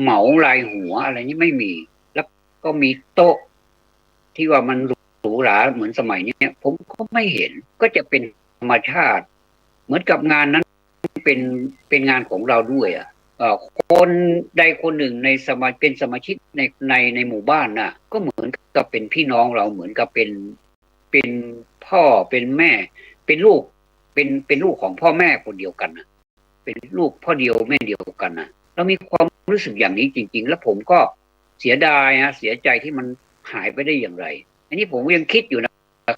เหมารายหัวอะไรนี้ไม่มีแล้วก็มีโต๊ะที่ว่ามันหรูหราเหมือนสมัยนี้ผมก็ไม่เห็นก็จะเป็นธรรมชาติเหมือนกับงานนั้นเป็นงานของเราด้วยคนใดคนหนึ่งเป็นสมาชิกในหมู่บ้านน่ะก็เหมือนกับเป็นพี่น้องเราเหมือนกับเป็นพ่อเป็นแม่เป็นลูกเป็นลูกของพ่อแม่คนเดียวกันนะเป็นลูกพ่อเดียวแม่เดียวกันนะเรามีความรู้สึกอย่างนี้จริงๆแล้วผมก็เสียดายเสียใจที่มันหายไปได้อย่างไรอันนี้ผมยังคิดอยู่นะ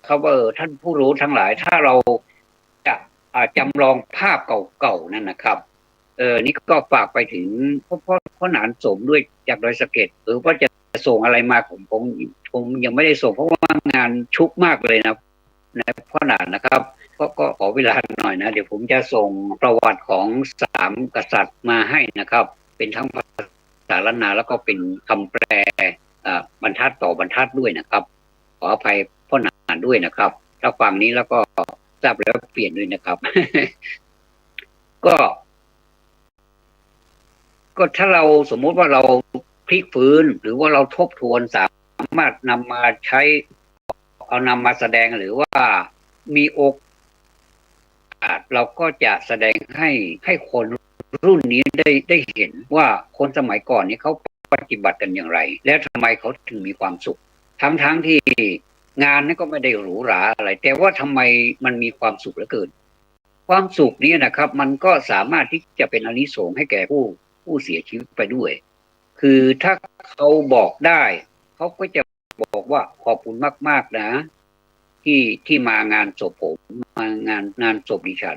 ครับว่าท่านผู้รู้ทั้งหลายถ้าเราจะจำลองภาพเก่าๆนั่นนะครับนี่ก็ฝากไปถึงพ่อหนานสมด้วยจากดอยสะเก็ดว่าจะส่งอะไรมาผมยังไม่ได้ส่งเพราะว่างานชุกมากเลยนะพ่อหนานนะครับก็ขอเวลาหน่อยนะเดี๋ยวผมจะส่งประวัติของ3 กษัตริย์มาให้นะครับเป็นทั้งภาษาล้านนาแล้วก็เป็นคำแปลบรรทัดต่อบรรทัดด้วยนะครับขออภัยพ่อหนานด้วยนะครับถ้าฟังนี้แล้วก็ทราบแล้วเปลี่ยนด้วยนะครับ ก็ถ้าเราสมมุติว่าเราพลิกฟื้นหรือว่าเราทบทวนสามารถนำมาใช้เอานำมาแสดงหรือว่ามีโอกาสเราก็จะแสดงให้คนรุ่นนี้ได้เห็นว่าคนสมัยก่อนนี้เขาปฏิบัติกันอย่างไรและทำไมเขาถึงมีความสุขทั้งที่งานนั้นก็ไม่ได้หรูหราอะไรแต่ว่าทำไมมันมีความสุขเหลือเกินความสุขนี้นะครับมันก็สามารถที่จะเป็นอานิสงส์ให้แก่ผู้เสียชีวิตไปด้วยคือถ้าเขาบอกได้เขาก็จะบอกว่าขอบคุณมากๆนะที่มางานศพผมมางานศพดิฉั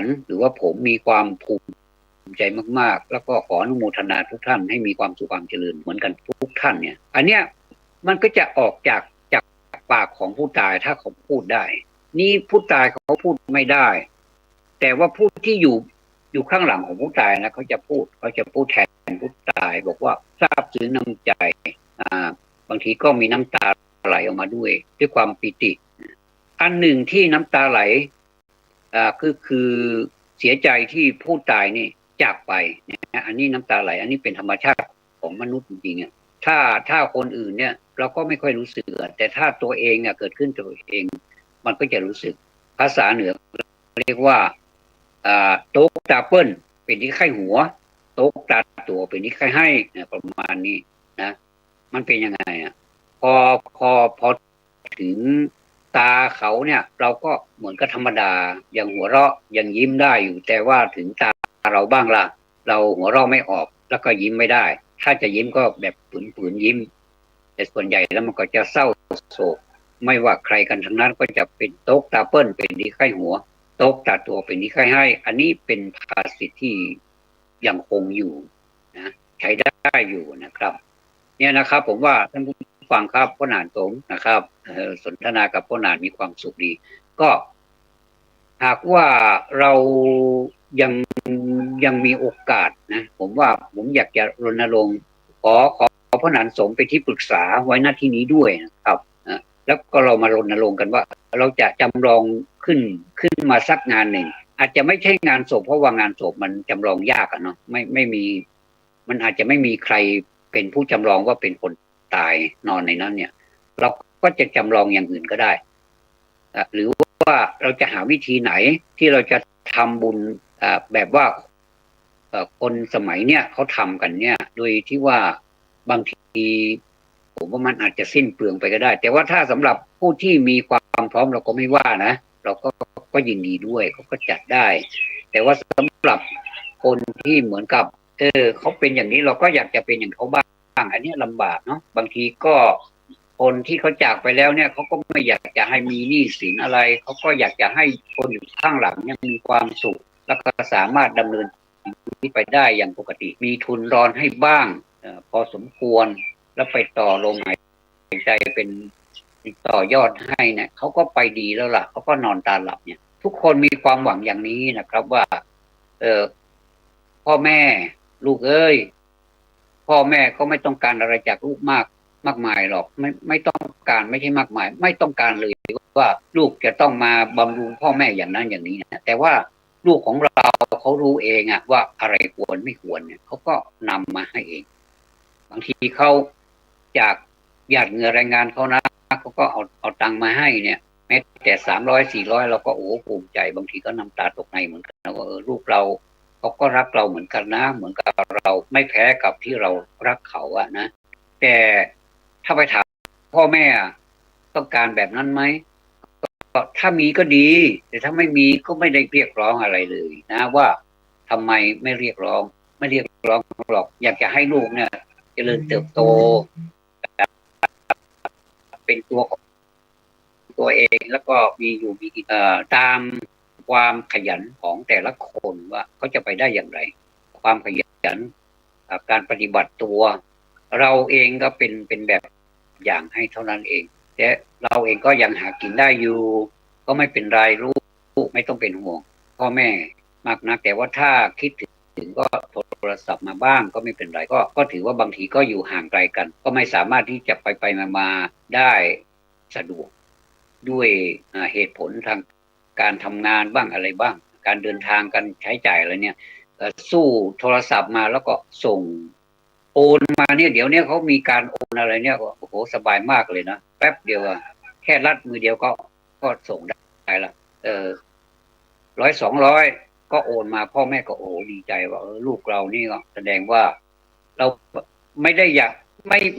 นหรือว่าผมมีความภูมิใจมากๆแล้วก็ขออนุโมทนาทุกท่านให้มีความสุขความเจริญเหมือนกันทุกท่านเนี่ยอันเนี้ยมันก็จะออกจากปากของผู้ตายถ้าเขาพูดได้นี่ผู้ตายเขาพูดไม่ได้แต่ว่าผู้ที่อยู่ข้างหลังของผู้ตายนะเขาจะพูดแทนผู้ตายบอกว่าซาบซึ้งน้ำใจบางทีก็มีน้ำตาไหล ออกมาด้วยความปิติอันหนึ่งที่น้ำตาไหลคือเสียใจที่ผู้ตายนี่จากไปนะอันนี้น้ำตาไหลอันนี้เป็นธรรมชาติของมนุษย์จริงๆเนี่ยถ้าคนอื่นเนี่ยเราก็ไม่ค่อยรู้สึกแต่ถ้าตัวเองเกิดขึ้นตัวเองมันก็จะรู้สึกภาษาเหนือเรียกว่าโต๊กตาเปิ้ลเป็นที่ไข้หัวโต๊กตาตัวเป็นที่ไข้ให้ประมาณนี้นะมันเป็นยังไงพอถึงตาเขาเนี่ยเราก็เหมือนกับธรรมดายังหัวเราะยังยิ้มได้อยู่แต่ว่าถึงตาเราบ้างล่ะเราหัวเราะไม่ออกแล้วก็ยิ้มไม่ได้ถ้าจะยิ้มก็แบบฝืนยิ้มแต่ส่วนใหญ่แล้วมันก็จะเศร้าโศกไม่ว่าใครกันทั้งนั้นก็จะเป็นโต๊กตาเปิ้ลเป็นที่ไข้หัวโต๊กตาตัวเป็นที่ไข้ให้อันนี้เป็นภาษิตที่ยังคงอยู่นะใช้ได้อยู่นะครับเนี่ยนะครับผมว่าท่านผู้ฟังครับพ่อหนานตงนะครับสนทนากับพ่อหนานมีความสุขดีก็หากว่าเรายังมีโอกาสนะผมว่าผมอยากจะรณรงค์ขอพ่อหนานสมเป็นที่ปรึกษาไว้หน้าที่นี้ด้วยนะครับแล้วก็เรามารณรงค์กันว่าเราจะจำลองขึ้นมาสักงานหนึ่งอาจจะไม่ใช่งานศพเพราะว่างานศพมันจำลองยากเนาะไม่มีมันอาจจะไม่มีใครเป็นผู้จำลองว่าเป็นคนตายนอนในนั้นเนี่ยเราก็จะจำลองอย่างอื่นก็ได้หรือว่าเราจะหาวิธีไหนที่เราจะทำบุญแบบว่าคนสมัยเนี่ยเขาทำกันเนี่ยโดยที่ว่าบางทีผมว่ามันอาจจะสิ้นเปลืองไปก็ได้แต่ว่าถ้าสำหรับผู้ที่มีความพร้อมเราก็ไม่ว่านะเราก็ยินดีด้วยเขาก็จัดได้แต่ว่าสำหรับคนที่เหมือนกับเขาเป็นอย่างนี้เราก็อยากจะเป็นอย่างเขาบ้างอันนี้ลำบากเนาะบางทีก็คนที่เขาจากไปแล้วเนี่ยเขาก็ไม่อยากจะให้มีหนี้สินอะไรเขาก็อยากจะให้คนอยู่ข้างหลังเนี่ยมีความสุขแล้วก็สามารถดำเนินชีวิตไปได้อย่างปกติมีทุนรอนให้บ้างพอสมควรแล้วไปต่อลมหายใจเป็นต่อยอดให้เนี่ยเขาก็ไปดีแล้วล่ะเขาก็นอนตาหลับเนี่ยทุกคนมีความหวังอย่างนี้นะครับว่าพ่อแม่ลูกเอ้ยพ่อแม่ก็ไม่ต้องการอะไรจากลูกมากมายหรอกไม่ต้องการไม่ใช่มากมายไม่ต้องการเลยว่าลูกจะต้องมาบำรุงพ่อแม่อย่างนั้นอย่างนี้นะแต่ว่าลูกของเราเขารู้เองว่าอะไรควรไม่ควรเนี่ยเขาก็นำมาให้เองบางทีเขาจากหยาดเหงื่อแรงงานเขานะเขาก็เอาตังค์มาให้เนี่ยแม้แต่300-400เราก็โอ้ภูมิใจบางทีก็น้ำตาตกในเหมือนกันนะว่าลูกเราเขาก็รักเราเหมือนกันนะเหมือนกับเราไม่แพ้กับที่เรารักเขาอะนะแต่ถ้าไปถามพ่อแม่ต้องการแบบนั้นไหมถ้ามีก็ดีแต่ถ้าไม่มีก็ไม่ได้เรียกร้องอะไรเลยนะว่าทำไมไม่เรียกร้องหรอกอยากจะให้ลูกเนี่ยเจริญเติบโตเป็นตัวของตัวเองแล้วก็มีตามความขยันของแต่ละคนว่าเขาจะไปได้อย่างไรความขยันการปฏิบัติตัวเราเองก็เป็นแบบอย่างให้เท่านั้นเองแต่เราเองก็ยังหากินได้อยู่ก็ไม่เป็นไรลูกไม่ต้องเป็นห่วงพ่อแม่มากนักแต่ว่าถ้าคิดถึงก็โทรศัพท์มาบ้างก็ไม่เป็นไรก็ถือว่าบางทีก็อยู่ห่างไกลกันก็ไม่สามารถที่จะไปมาได้สะดวกด้วยเหตุผลทางการทำงานบ้างอะไรบ้างการเดินทางกันใช้จ่ายอะไรเนี่ยสู้โทรศัพท์มาแล้วก็ส่งโอนมาเนี่ยเดี๋ยวนี้เขามีการโอนอะไรเนี่ยโอ้โหสบายมากเลยนะแป๊บเดียวแค่ลัดมือเดียวก็ส่งได้ละ100-200ก็โอนมาพ่อแม่ก็โอ้ดีใจว่าลูกเรานี่ก็แสดงว่าเราไม่ได้อยาก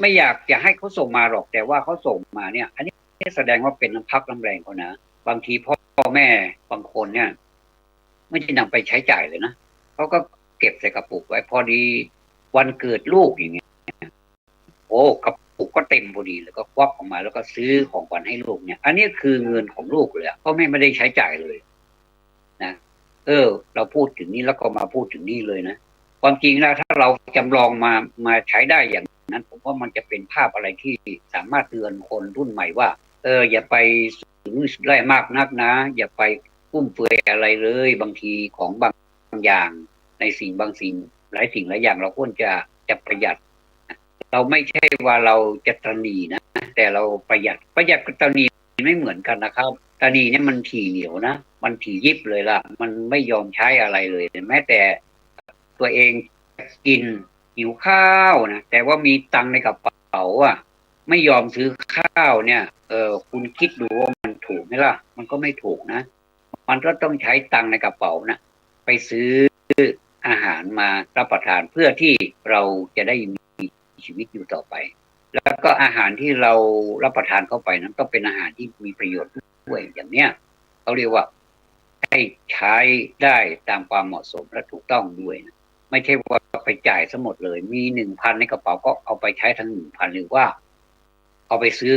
ไม่อยากจะให้เขาส่งมาหรอกแต่ว่าเขาส่งมาเนี่ยอันนี้แสดงว่าเป็นน้ำพักน้ำแรงเขานะบางทีพ่อแม่บางคนเนี่ยไม่ได้นำไปใช้จ่ายเลยนะเขาก็เก็บใส่กระปุกไว้พอดีวันเกิดลูกอย่างเงี้ยโอ้กระปุกก็เต็มพอดีแล้วก็ควักออกมาแล้วก็ซื้อของขวัญให้ลูกเนี่ยอันนี้คือเงินของลูกเลยพ่อแม่ไม่ได้ใช้จ่ายเลยนะเราพูดถึงนี้แล้วก็มาพูดถึงนี่เลยนะความจริงแล้วถ้าเราจำลองมาใช้ได้อย่างนั้นผมว่ามันจะเป็นภาพอะไรที่สามารถเตือนคนรุ่นใหม่ว่าอย่าไปสุดไล่มากนักนะอย่าไปฟุ่มเฟือยอะไรเลยบางทีของบางอย่างในบางสิ่งหลายสิ่งหลายอย่างเราควรจะประหยัดเราไม่ใช่ว่าเราจะตระหนี่นะแต่ แต่เราประหยัดกับตานีไม่เหมือนกันนะครับตานีเนี่ยมันถี่เหนียวนะมันถี่ยิบเลยล่ะมันไม่ยอมใช้อะไรเลยแม้แต่ตัวเองกินหิวข้าวนะแต่ว่ามีตังค์ในกระเป๋าอ่ะไม่ยอมซื้อข้าวเนี่ยคุณคิดดูว่ามันถูกไหมล่ะมันก็ไม่ถูกนะมันก็ต้องใช้ตังค์ในกระเป๋านะไปซื้ออาหารมารับประทานเพื่อที่เราจะได้มีชีวิตอยู่ต่อไปแล้วก็อาหารที่เรารับประทานเข้าไปนั้นก็เป็นอาหารที่มีประโยชน์ด้วยอย่างเนี้ยเขาเรียกว่าให้ใช้ได้ตามความเหมาะสมและถูกต้องด้วยนะไม่ใช่ว่าไปจ่ายซะหมดเลยมี1,000ในกระเป๋าก็เอาไปใช้ทั้ง1,000หรือว่าเอาไปซื้อ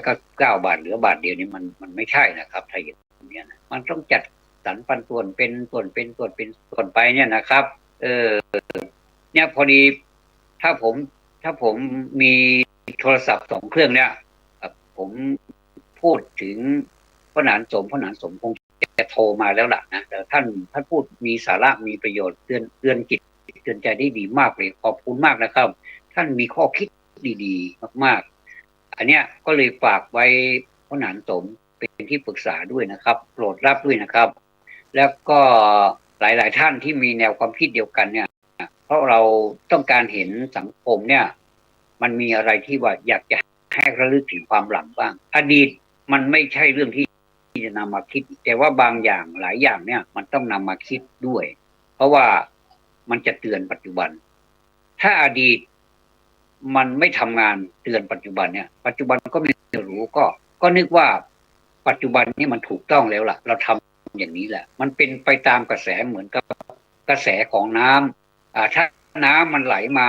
999 บาทเหลือบาทเดียวนี้มันไม่ใช่นะครับถ้าอย่างนี้นะมันต้องจัดสรรปันส่วนเป็นส่วนไปเนี่ยนะครับเนี่ยพอดีถ้าผมมีโทรศัพท์2 เครื่องเนี่ยผมพูดถึงพระนานสมคงจะโทรมาแล้วล่ะนะแต่ท่านพูดมีสาระมีประโยชน์เตือนจิตเตือนใจได้ดีมากเลยขอบคุณมากนะครับท่านมีข้อคิดดีๆมากๆอันเนี้ยก็เลยฝากไว้พระนานสมเป็นที่ปรึกษาด้วยนะครับโปรดรับด้วยนะครับแล้วก็หลายๆท่านที่มีแนวความคิดเดียวกันเนี่ยเพราะเราต้องการเห็นสังคมเนี่ยมันมีอะไรที่ว่าอยากจะให้ระลึกถึงความหลังบ้างอดีตมันไม่ใช่เรื่องที่จะนำมาคิดแต่ว่าบางอย่างหลายอย่างเนี่ยมันต้องนำมาคิดด้วยเพราะว่ามันจะเตือนปัจจุบันถ้าอดีตมันไม่ทำงานเตือนปัจจุบันเนี่ยปัจจุบันก็ไม่รู้ก็นึกว่าปัจจุบันนี้มันถูกต้องแล้วล่ะเราทำอย่างนี้แหละมันเป็นไปตามกระแสเหมือนกับกระแสของน้ำถ้าน้ำมันไหลมา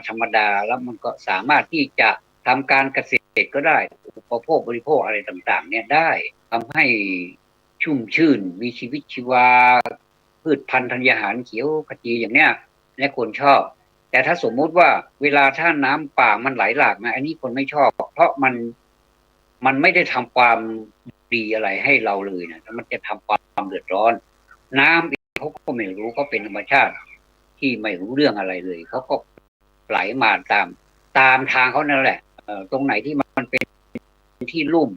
ธรรมดาแล้วมันก็สามารถที่จะทำการเกษตรก็ได้อุปโภคบริโภคอะไรต่างๆเนี่ยได้ทำให้ชุ่มชื่นมีชีวิตชีวาพืชพันธุ์ธัญญาหารเขียวขจีอย่างเนี้ยและคนชอบแต่ถ้าสมมุติว่าเวลาถ้าน้ำป่ามันไหลหลากมาอันนี้คนไม่ชอบเพราะมันไม่ได้ทำความดีอะไรให้เราเลยนะมันจะทำความเดือดร้อนน้ำเขาก็ไม่รู้ก็เป็นธรรมชาติที่ไม่รู้เรื่องอะไรเลยเขาก็ไหลมาตามทางเขานั่นแหละตรงไหนที่มันเป็นที่ลุ่ม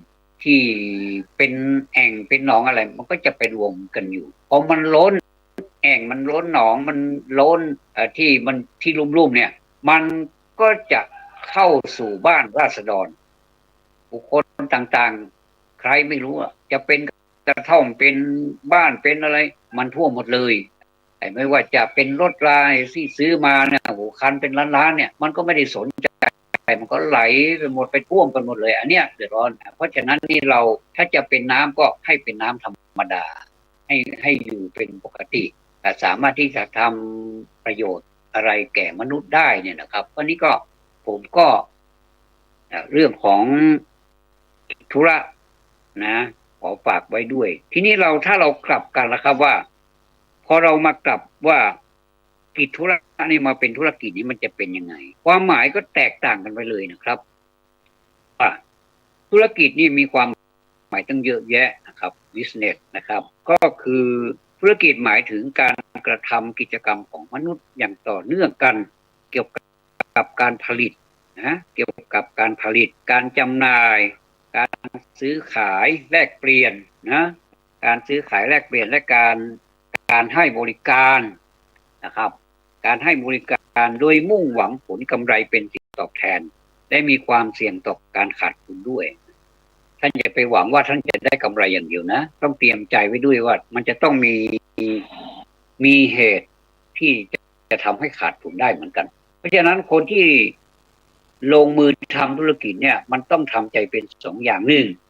ที่เป็นแอ่งเป็นหนองอะไรมันก็จะไปรวมกันอยู่พอมันล้นแอ่งมันล้นหนองมันล้นที่ลุ่มๆเนี่ยมันก็จะเข้าสู่บ้านราษฎรบุคคลต่างๆใครไม่รู้จะเป็นกระท่อมเป็นบ้านเป็นอะไรมันท่วมหมดเลยไม่ว่าจะเป็นรถรายที่ซื้อมาเนี่ยโอ้คันเป็นล้านๆเนี่ยมันก็ไม่ได้สนใจมันก็ไหลไปหมดไปท่วมกันหมดเลยอันเนี้ยเดือดร้อนเพราะฉะนั้นนี่เราถ้าจะเป็นน้ำก็ให้เป็นน้ำธรรมดาให้อยู่เป็นปกติแต่สามารถที่จะทำประโยชน์อะไรแก่มนุษย์ได้เนี่ยนะครับวันนี้ก็ผมก็เรื่องของธุระนะขอฝากไว้ด้วยทีนี้ถ้าเรากลับกันแล้วครับว่าพอเรามากลับว่ากิจธุระนี่มาเป็นธุรกิจนี้มันจะเป็นยังไงความหมายก็แตกต่างกันไปเลยนะครับว่าธุรกิจนี่มีความหมายตั้งเยอะแยะนะครับ business นะครับก็คือธุรกิจหมายถึงการกระทำกิจกรรมของมนุษย์อย่างต่อเนื่องกันเกี่ยวกับการผลิตนะเกี่ยวกับการผลิตการจำหน่ายการซื้อขายแลกเปลี่ยนนะการซื้อขายแลกเปลี่ยนและการให้บริการนะครับการให้บริการโดยมุ่งหวังผลกำไรเป็นสิ่งตอบแทนและมีความเสี่ยงต่อการขาดทุนด้วยท่านอย่าไปหวังว่าท่านจะได้กำไรอย่างเดียวนะต้องเตรียมใจไว้ด้วยว่ามันจะต้องมีเหตุที่จะทำให้ขาดทุนได้เหมือนกันเพราะฉะนั้นคนที่ลงมือทำธุรกิจเนี่ยมันต้องทำใจเป็น2 อย่าง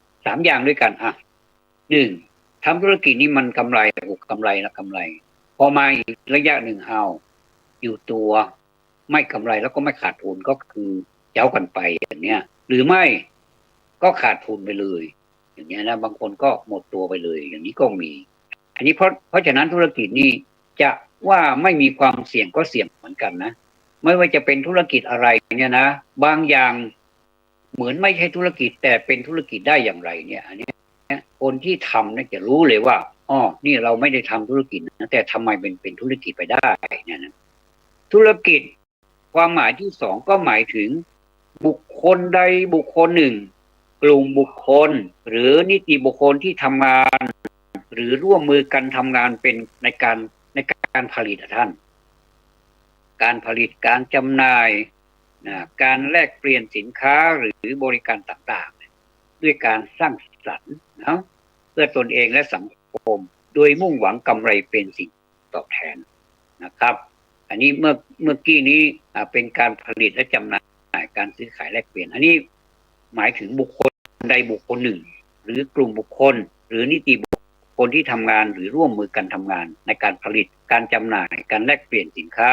3 อย่างด้วยกัน1ทำธุรกิจนี้มันกำไรกำไรพอมาอีกระยะหนึ่งอยู่ตัวไม่กำไรแล้วก็ไม่ขาดทุนก็คือเจ้ากันไปอย่างเนี้ยหรือไม่ก็ขาดทุนไปเลยอย่างเงี้ยนะบางคนก็หมดตัวไปเลยอย่างนี้ก็มีอันนี้เพราะฉะนั้นธุรกิจนี้จะว่าไม่มีความเสี่ยงก็เสี่ยงเหมือนกันนะไม่ว่าจะเป็นธุรกิจอะไรเนี่ยนะบางอย่างเหมือนไม่ใช่ธุรกิจแต่เป็นธุรกิจได้อย่างไรเนี่ยอันนี้คนที่ทำเนี่ยจะรู้เลยว่าอ๋อนี่เราไม่ได้ทำธุรกิจนะแต่ทำไมเป็นธุรกิจไปได้เนี่ยนะธุรกิจความหมายที่2ก็หมายถึงบุคคลใดบุคคลหนึ่ง กลุ่มบุคคลหรือนิติบุคคลที่ทำงานหรือร่วมมือกันทำงานเป็นในการผลิตท่านการผลิตการจำหน่ายการแลกเปลี่ยนสินค้าหรือบริการต่างๆด้วยการสร้างสรรค์นะเพื่อตนเองและสังคมโดยมุ่งหวังกำไรเป็นสิ่งตอบแทนนะครับอันนี้เมื่อกี้นี้เป็นการผลิตและจำหน่ายการซื้อขายแลกเปลี่ยนอันนี้หมายถึงบุคคลใดบุคคลหนึ่งหรือกลุ่มบุคคลหรือนิติบุคคลที่ทำงานหรือร่วมมือกันทำงานในการผลิตการจำหน่ายการแลกเปลี่ยนสินค้า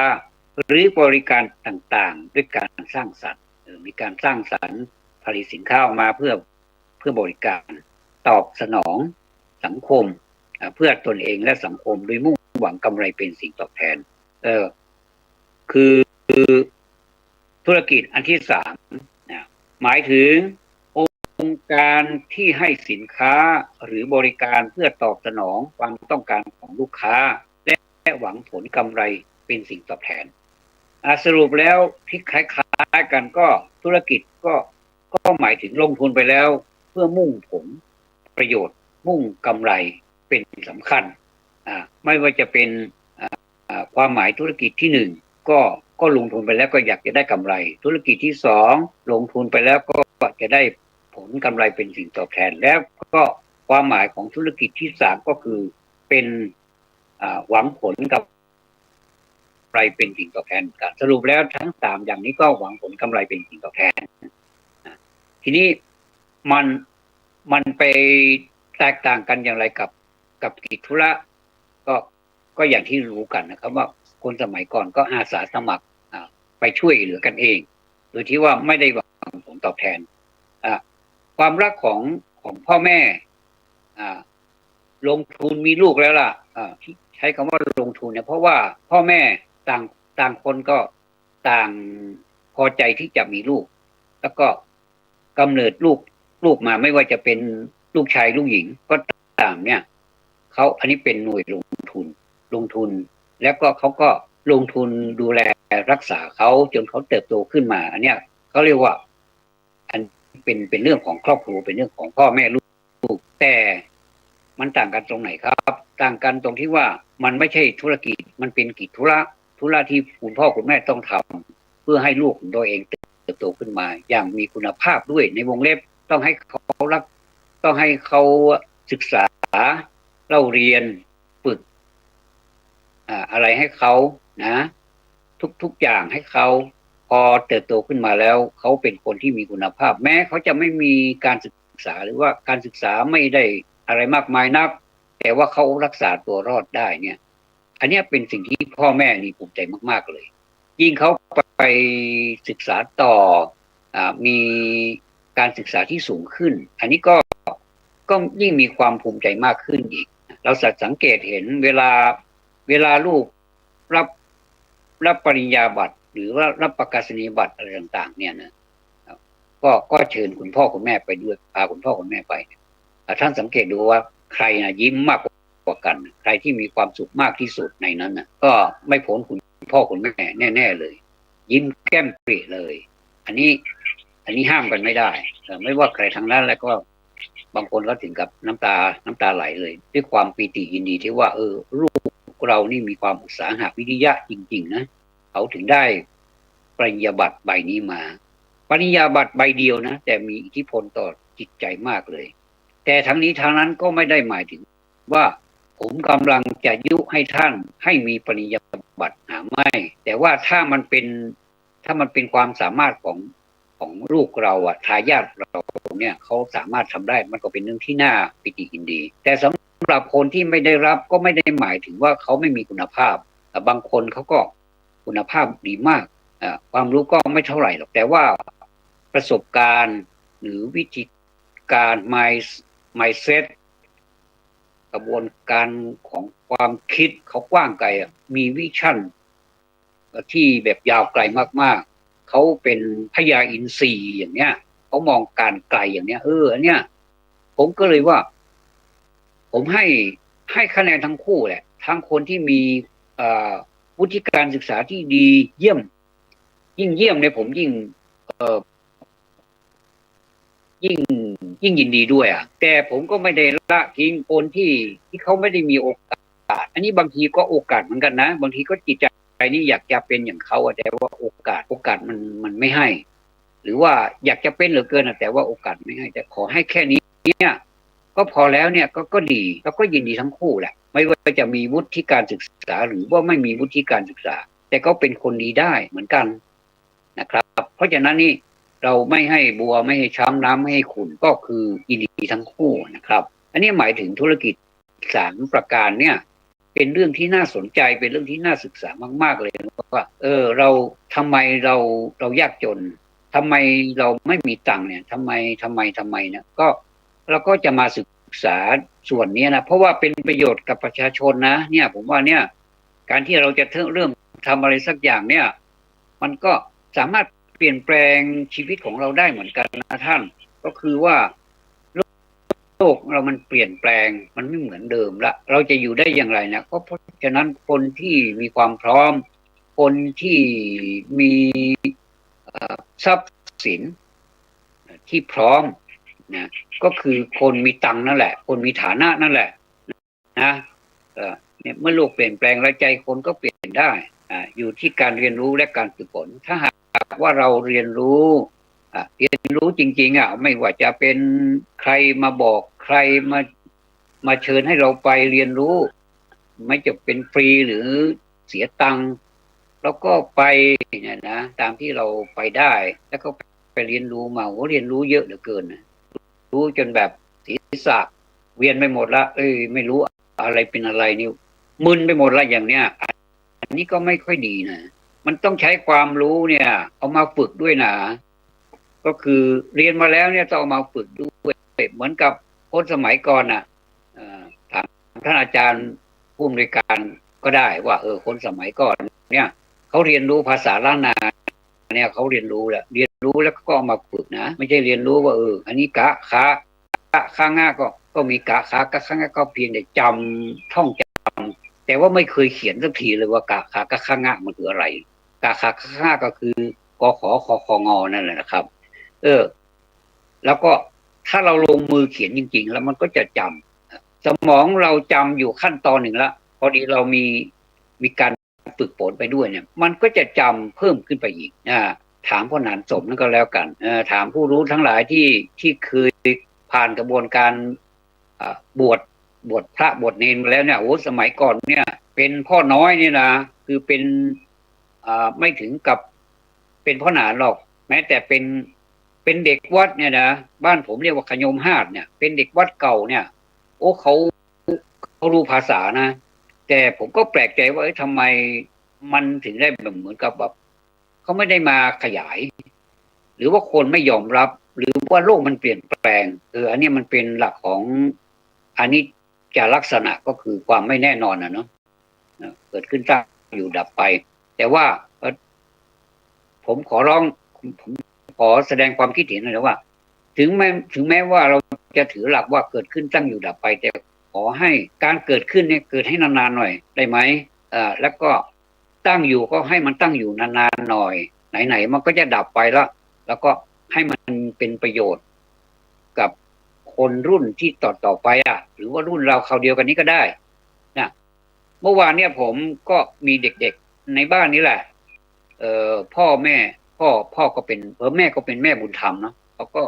หรือบริการต่างๆด้วยการสร้างสรรค์มีการสร้างสรรค์ผลิตสินค้าออกมาเพื่อบริการตอบสนองสังคมเพื่อตนเองและสังคมโดยมุ่งหวังกำไรเป็นสิ่งตอบแทนคือธุรกิจอันที่สามหมายถึงองค์การที่ให้สินค้าหรือบริการเพื่อตอบสนองความต้องการของลูกค้าและหวังผลกำไรเป็นสิ่งตอบแทนสรุปแล้วที่คล้ายๆกันก็ธุรกิจก็หมายถึงลงทุนไปแล้วเพื่อมุ่งผลประโยชน์มุ่งกำไรเป็นสำคัญไม่ว่าจะเป็นความหมายธุรกิจที่หนึ่งก็ลงทุนไปแล้วก็อยากจะได้กำไรธุรกิจที่สองลงทุนไปแล้วก็จะได้ผลกำไรเป็นสิ่งตอบแทนแล้วก็ความหมายของธุรกิจที่สามก็คือเป็นหวังผลกับกำไรเป็นสิ่งตอบแทนกันสรุปแล้วทั้งสามอย่างนี้ก็หวังผลกำไรเป็นสิ่งตอบแทนทีนี้มันไปแตกต่างกันอย่างไรกับกิจธุระก็อย่างที่รู้กันนะครับว่าคนสมัยก่อนก็อาสาสมัครไปช่วยเหลือกันเองโดยที่ว่าไม่ได้หวังผลตอบแทนความรักของพ่อแม่ลงทุนมีลูกแล้วล่ะที่ใช้คำว่าลงทุนเนี่ยเพราะว่าพ่อแม่ต่างคนก็ต่างพอใจที่จะมีลูกแล้วก็กำเนิดลูกมาไม่ว่าจะเป็นลูกชายลูกหญิงก็ตามเนี่ยเขาอันนี้เป็นหน่วยลงทุนแล้วก็เขาก็ลงทุนดูแลรักษาเขาจนเขาเติบโตขึ้นมาอันเนี้ยเขาเรียกว่าอันเป็นเรื่องของครอบครัวเป็นเรื่องของพ่อแม่ลูกแต่มันต่างกันตรงไหนครับต่างกันตรงที่ว่ามันไม่ใช่ธุรกิจมันเป็นกิจธุระที่คุณพ่อคุณแม่ต้องทำเพื่อให้ลูกของตัวเองเติบโตขึ้นมาอย่างมีคุณภาพด้วยในวงเล็บต้องให้เขารักต้องให้เขาศึกษาเล่าเรียนฝึกอะไรให้เขานะทุกอย่างให้เขาพอเติบโตขึ้นมาแล้วเขาเป็นคนที่มีคุณภาพแม้เขาจะไม่มีการศึกษาหรือว่าการศึกษาไม่ได้อะไรมากมายนักแต่ว่าเขารักษาตัวรอดได้เนี่ยอันนี้เป็นสิ่งที่พ่อแม่นี่ภูมิใจมากๆเลยยิ่งเขาไปศึกษาต่อมีการศึกษาที่สูงขึ้นอันนี้ก็ยิ่งมีความภูมิใจมากขึ้นอีกเราสังเกตเห็นเวลาลูกรับปริญญาบัตรหรือว่ารับประกาศนียบัตรอะไรต่างๆเนี่ยนะก็เชิญคุณพ่อคุณแม่ไปด้วยพาคุณพ่อคุณแม่ไปท่านสังเกตดูว่าใครนะยิ้มมากกว่ากันใครที่มีความสุขมากที่สุดในนั้นนะก็ไม่พ้นคุณพ่อคุณแม่แน่ๆเลยยิ้มแก้มปริเลยอันนี้ห้ามกันไม่ได้ไม่ว่าใครทางนั้นแล้วก็บางคนก็ถึงกับน้ำตาไหลเลยด้วยความปีติยินดีที่ว่าลูกเรานี่มีความอุตสาหะวิริยะจริงๆนะเขาถึงได้ปริญญาบัตรใบนี้มาปริญญาบัตรใบเดียวนะแต่มีอิทธิพลต่อจิตใจมากเลยแต่ทั้งนี้ทั้งนั้นก็ไม่ได้หมายถึงว่าผมกำลังจะยุให้ท่านให้มีปริญญาบัตรไม่แต่ว่าถ้ามันเป็นความสามารถของลูกเราทายาทเราเนี่ยเขาสามารถทำได้มันก็เป็นเรื่องที่น่าปิติยินดีแต่สำหรับคนที่ไม่ได้รับก็ไม่ได้หมายถึงว่าเขาไม่มีคุณภาพบางคนเขาก็คุณภาพดีมากความรู้ก็ไม่เท่าไหร่หรอกแต่ว่าประสบการณ์หรือวิธีการ mindset กระบวนการของความคิดเขากว้างไกลมีวิชั่นที่แบบยาวไกลมากๆเขาเป็นพญาอินทรีอย่างเนี้ยเขามองการไกลอย่างเนี้ยอันเนี้ยผมก็เลยว่าผมให้คะแนนทั้งคู่แหละทั้งคนที่มีวุฒิการศึกษาที่ดีเยี่ยมยิ่งเยี่ยมเนี่ยผมยิ่ง ยิ่งยิ่งยินดีด้วยอ่ะแต่ผมก็ไม่ได้ละทิ้งคนที่เขาไม่ได้มีโอกาสอันนี้บางทีก็โอกาสเหมือนกันนะบางทีก็จิตใจนี่อยากจะเป็นอย่างเขาแต่ว่าโอกาสมันไม่ให้หรือว่าอยากจะเป็นเหลือเกินแต่ว่าโอกาสไม่ให้แต่ขอให้แค่นี้เนี่ยก็พอแล้วเนี่ยก็ดีแล้วก็ยินดีทั้งคู่แหละไม่ว่าจะมีวุฒิการศึกษาหรือว่าไม่มีวุฒิการศึกษาแต่ก็เป็นคนดีได้เหมือนกันนะครับเพราะฉะนั้นนี่เราไม่ให้บัวไม่ให้ช้ำน้ำไม่ให้ขุ่นก็คือยินดีทั้งคู่นะครับอันนี้หมายถึงธุรกิจ3 ประการเนี่ยเป็นเรื่องที่น่าสนใจเป็นเรื่องที่น่าศึกษามากๆเลยว่าเราทำไมเรายากจนทำไมเราไม่มีตังค์เนี่ยทำไมเนี่ยก็เราก็จะมาศึกษาส่วนนี้นะเพราะว่าเป็นประโยชน์กับประชาชนนะเนี่ยผมว่าเนี่ยการที่เราจะเริ่มทำอะไรสักอย่างเนี่ยมันก็สามารถเปลี่ยนแปลงชีวิตของเราได้เหมือนกันนะท่านก็คือว่าโลกเรามันเปลี่ยนแปลงมันไม่เหมือนเดิมละเราจะอยู่ได้อย่างไรนะก็เพราะฉะนั้นคนที่มีความพร้อมคนที่มีทรัพย์สินที่พร้อมนะก็คือคนมีตังค์นั่นแหละคนมีฐานะนั่นแหละนะเนี่ยเมื่อโลกเปลี่ยนแปลงแล้วใจคนก็เปลี่ยนได้อยู่ที่การเรียนรู้และการฝึกฝนถ้าหากว่าเราเรียนรู้จริงๆไม่ว่าจะเป็นใครมาบอกใครมาเชิญให้เราไปเรียนรู้ไม่จะเป็นฟรีหรือเสียตังค์แล้วก็ไปเนี่ยนะตามที่เราไปได้แล้วก็ไปเรียนรู้มาเรียนรู้เยอะเหลือเกินนะรู้จนแบบศีรษะเวียนไปหมดละไม่รู้อะไรเป็นอะไรนี่มึนไปหมดละอย่างเนี้ยอันนี้ก็ไม่ค่อยดีนะมันต้องใช้ความรู้เนี่ยเอามาฝึกด้วยนะก็คือเรียนมาแล้วเนี่ยต้องเอามาฝึกด้วยเหมือนกับคนสมัยก่อนน่ะถามท่านอาจารย์ผู้อำนวยการก็ได้ว่าคนสมัยก่อนเนี่ยเขาเรียนรู้ภาษาล้านนาเนี่ยเขาเรียนรู้แล้วก็เอามาฝึกนะไม่ใช่เรียนรู้ว่าอันนี้กะค้างง่าก็มีกะค้างง่าก็เพียงแต่จำท่องจำแต่ว่าไม่เคยเขียนสักทีเลยว่ากะค้างง่ามันคืออะไรกะค้างง่าก็คือกขอคองอนั่นแหละนะครับแล้วก็ถ้าเราลงมือเขียนจริงๆแล้วมันก็จะจำสมองเราจำอยู่ขั้นตอนหนึ่งแล้วพอดีเรามีการฝึกฝนไปด้วยเนี่ยมันก็จะจำเพิ่มขึ้นไปอีกถามพ่อหนานสมนั่นก็แล้วกันถามผู้รู้ทั้งหลายที่เคยผ่านกระบวนการบวชพระบวชเนรมาแล้วเนี่ยสมัยก่อนเนี่ยเป็นพ่อน้อยนี่นะคือเป็นไม่ถึงกับเป็นพ่อหนานหรอกแม้แต่เป็นเด็กวัดเนี่ยนะบ้านผมเรียกว่าขยมหาดเนี่ยเป็นเด็กวัดเก่าเนี่ยเขารู้ภาษานะแต่ผมก็แปลกใจว่าทำไมมันถึงได้แบบเหมือนกับแบบเขาไม่ได้มาขยายหรือว่าคนไม่ยอมรับหรือว่าโลกมันเปลี่ยนแปลงอันนี้มันเป็นหลักของอันนี้จะลักษณะก็คือความไม่แน่นอนเนาะเกิดขึ้นตั้งอยู่ดับไปแต่ว่าผมขอร้องผมขอแสดงความคิดเห็นเลยว่าถึงแม้ว่าเราจะถือหลักว่าเกิดขึ้นตั้งอยู่ดับไปแต่ขอให้การเกิดขึ้นเนี่ยเกิดให้นานๆหน่อยได้ไหมแล้วก็ตั้งอยู่ก็ให้มันตั้งอยู่นานๆหน่อยไหนๆมันก็จะดับไปแล้วก็ให้มันเป็นประโยชน์กับคนรุ่นที่ต่อไปหรือว่ารุ่นเราคราวเดียวกันนี้ก็ได้นะเมื่อวานเนี่ยผมก็มีเด็กๆในบ้านนี้แหละพ่อแม่พ่อก็เป็นแม่ก็เป็นแม่บุญธรรมเนาะเขาก็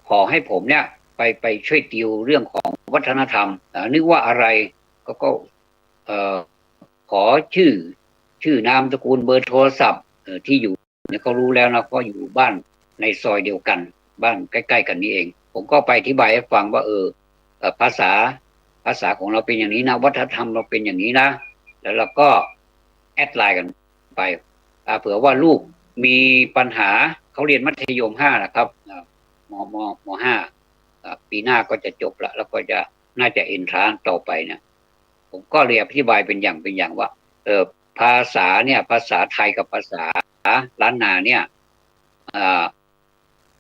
ขอให้ผมเนี่ยไปช่วยติวเรื่องของวัฒนธรรมนึกว่าอะไรก็ขอชื่อนามสกุลเบอร์โทรศัพท์ที่อยู่เนี่ยเขารู้แล้วนะก็อยู่บ้านในซอยเดียวกันบ้านใกล้ๆกันนี้เองผมก็ไปอธิบายให้ฟังว่าภาษาของเราเป็นอย่างนี้นะวัฒนธรรมเราเป็นอย่างนี้นะแล้วเราก็แอดไลน์กันไปเผื่อว่าลูกมีปัญหาเขาเรียนมัธยม5นะครับม5ปีหน้าก็จะจบแล้วก็จะน่าจะเอ็นทรานต่อไปเนี่ยผมก็เรียนอธิบายเป็นอย่างว่าภาษาเนี่ยภาษาไทยกับภาษาล้านนาเนี่ย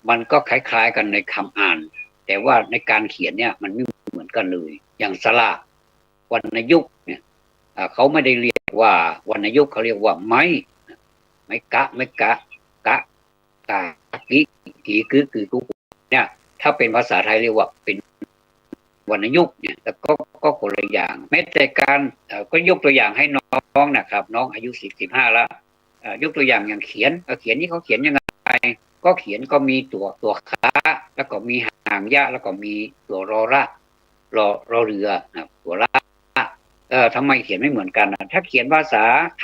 มันก็คล้ายๆกันในคำอ่านแต่ว่าในการเขียนเนี่ยมันไม่เหมือนกันเลยอย่างสระวรรณยุกต์เนี่ยเขาไม่ได้เรียกว่าวรรณยุกต์เขาเรียกว่าไม้กะกะ อีคือกูเนี่ยถ้าเป็นภาษาไทยเรียกว่าเป็นวรรณยุกต์เนี่ยแต่ก็คนละอย่างแม้แต่การก็ยกตัวอย่างให้น้องนะครับน้องอายุ15แล้วยกตัวอย่างอย่างเขียนนี่เขาเขียนยังไงก็เขียนก็มีตัวค้าแล้วก็มีหางยะแล้วก็มีตัวรอระรอเรือนะตัวละทำไมเขียนไม่เหมือนกันนะถ้าเขียนภาษาไ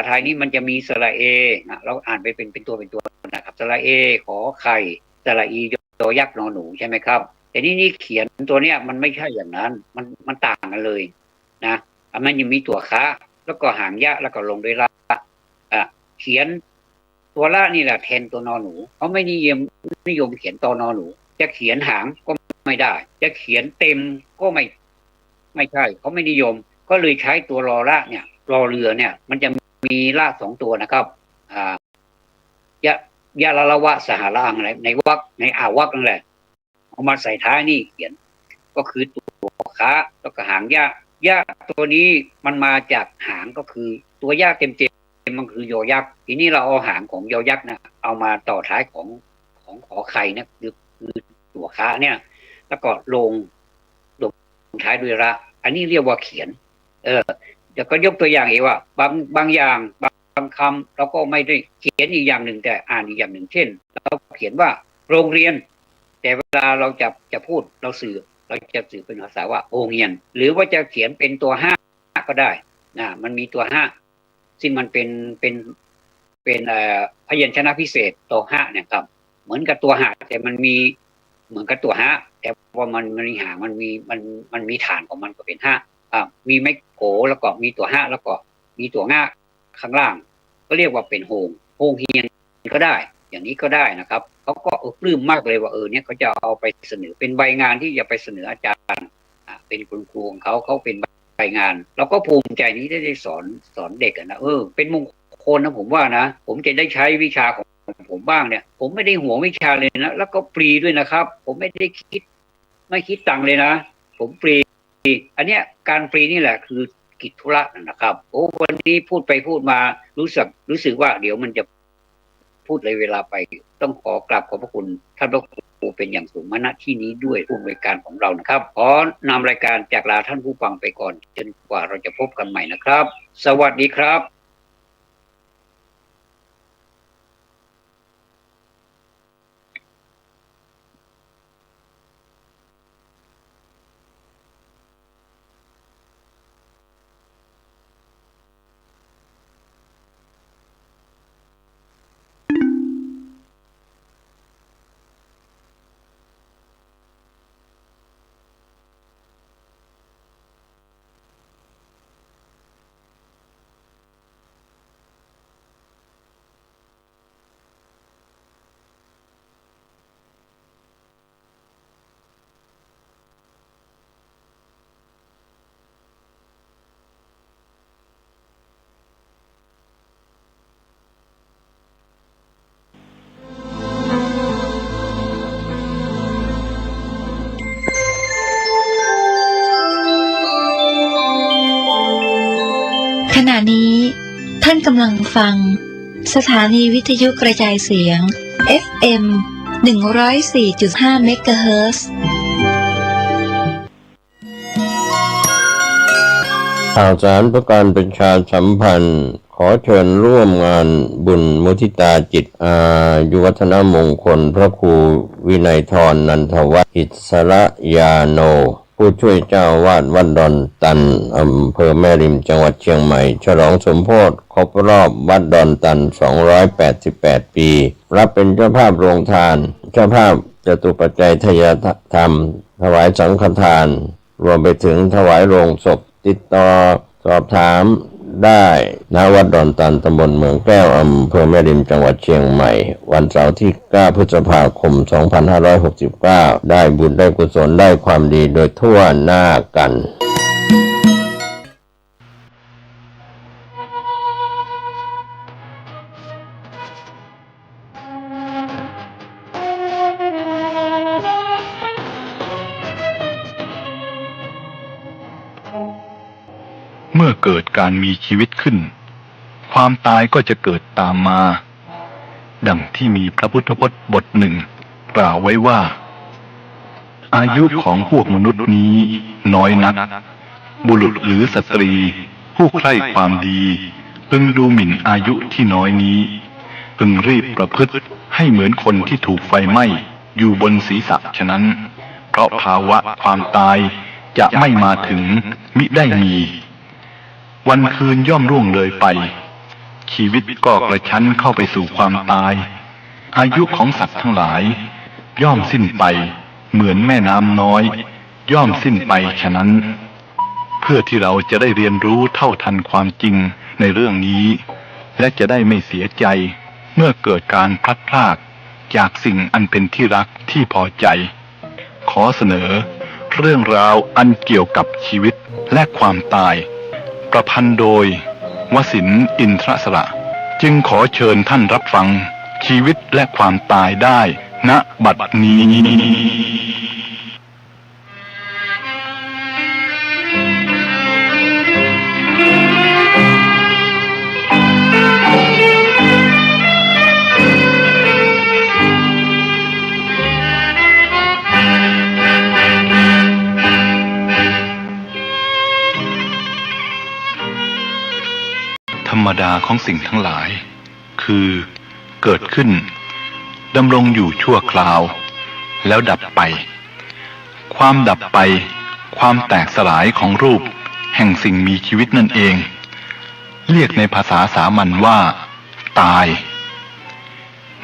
ทยนี่มันจะมีสระเอนะเราอ่านไปเป็นตัวนะครับสระเอขอไข่สระอียอยักษ์นอหนูใช่ไหมครับแต่นี่เขียนตัวเนี้ยมันไม่ใช่อย่างนั้นมันต่างกันเลยนะมันยังมีตัวค้าแล้วก็หางยะแล้วก็ลงด้วยละเขียนตัวละนี่แหละแทนตัวนอหนูเขาไม่นิยมเขียนตัวนอหนูจะเขียนหางก็ไม่ได้จะเขียนเต็มก็ไม่ใช่เขาไม่นิยมก็เลยใช้ตัวรอละเนี่ยรอเรือเนี่ยมันจะมีละ2ตัวนะครับยะละละวะสหร่างอะไรในวรรคในวรรคนั่นแหละเอามาใส่ท้ายนี่เขียนก็คือตัวค้าแล้วก็หางยะตัวนี้มันมาจากหางก็คือตัวยะเต็มมันคือยอยักษ์ทีนี้เราเอาหางของยอยักษ์นะเอามาต่อท้ายของขอไข่เนี่ยคือตัวค้าเนี่ยแล้วก็ลงท้ายด้วยระอันนี้เรียกว่าเขียนเดี๋ยวก็ยกตัวอย่างอีกว่าบางอย่างบางคำเราก็ไม่ได้เขียนอีกอย่างหนึ่งแต่อ่านอีกอย่างหนึ่งเช่นเราเขียนว่าโรงเรียนแต่เวลาเราจะพูดเราจะสื่อเป็นภาษาว่าโรงเรียนหรือว่าจะเขียนเป็นตัว5ก็ได้นะมันมีตัว5ซึ่งมันเป็นพยัญชนะพิเศษตัว5เนี่ยครับเหมือนกับตัว5แต่มันมีเหมือนกับตัว5แต่ว่ามันมีหางมันมีฐานของมันก็เป็น5มีไม้โกแล้วก็มีตัว5แล้วก็มีตัวง่าข้างล่างก็เรียกว่าเป็นโฮงเฮียนก็ได้อย่างนี้ก็ได้นะครับเขาก็ปลื้มมากเลยว่าเนี่ยเขาจะเอาไปเสนอเป็นใบงานที่จะไปเสนออาจารย์เป็นคุณครูของเขาเป็นใบงานเราก็ภูมิใจนี้ได้สอนเด็กนะเป็นมงคลนะผมว่านะผมจะได้ใช้วิชาของผมบ้างเนี่ยผมไม่ได้หวงวิชาเลยนะแล้วก็ฟรีด้วยนะครับผมไม่คิดตังค์เลยนะผมฟรีอันเนี้ยการฟรีนี่แหละคือกิจธุระนะครับวันนี้พูดไปพูดมารู้สึกว่าเดี๋ยวมันจะพูดเลยเวลาไปต้องขอกราบขอบพระคุณท่านพระครูเป็นอย่างสูงมาณที่นี้ด้วยผู้อำนวยการของเรานะครับขอนำรายการจากลาท่านผู้ฟังไปก่อนจนกว่าเราจะพบกันใหม่นะครับสวัสดีครับขณะนี้ท่านกำลังฟังสถานีวิทยุกระจายเสียง FM 104.5 เมกะเฮิรตซ์ข่าวสารเพื่อการประชาสัมพันธ์ขอเชิญร่วมงานบุญมุทิตาจิตอายุวัฒนมงคลพระครูวินัยธรนันทวัฒน์อิสระยาโนผู้ช่วยเจ้าวาดวัดดอนตันอำเภอแม่ริมจังหวัดเชียงใหม่ฉลองสมโภชครบรอบวัดดอนตัน288ปีรับเป็นเจ้าภาพโรงทานเจ้าภาพจตุปัจจัยทายธรรมถวายสังฆทานรวมไปถึงถวายโรงศพติดต่อสอบถามได้ณวัดดอนตันตำบลเมืองแก้วอำเภอแม่ริมจังหวัดเชียงใหม่วันเสาร์ที่9พฤษภาคม2569ได้บุญได้กุศลได้ความดีโดยทั่วหน้ากันเมื่อเกิดการมีชีวิตขึ้นความตายก็จะเกิดตามมา ดังที่มีพระพุทธพจน์บทหนึ่งกล่าวไว้ว่า อายุของพวกมนุษย์นี้น้อยนักบุรุษหรือสตรีผู้ใคร่ความดีพึงดูหมิ่นอายุที่น้อยนี้พึงรีบประพฤติให้เหมือนคนที่ถูกไฟไหม้อยู่บนศีรษะฉะนั้นเพราะภาวะความตายจะไม่มาถึงมิได้มีวันคืนย่อมร่วงเลยไปชีวิตก็กระชั้นเข้าไปสู่ความตายอายุของสัตว์ทั้งหลายย่อมสิ้นไปเหมือนแม่น้ำน้อยย่อมสิ้นไปฉะนั้นเพื่อที่เราจะได้เรียนรู้เท่าทันความจริงในเรื่องนี้และจะได้ไม่เสียใจเมื่อเกิดการพลัดพรากจากสิ่งอันเป็นที่รักที่พอใจขอเสนอเรื่องราวอันเกี่ยวกับชีวิตและความตายประพันธ์โดยวสินทร์อินทรสระจึงขอเชิญท่านรับฟังชีวิตและความตายได้ณบัดนี้ ธรรมดาของสิ่งทั้งหลายคือเกิดขึ้นดำรงอยู่ชั่วคราวแล้วดับไปความดับไปความแตกสลายของรูปแห่งสิ่งมีชีวิตนั่นเองเรียกในภาษาสามัญว่าตาย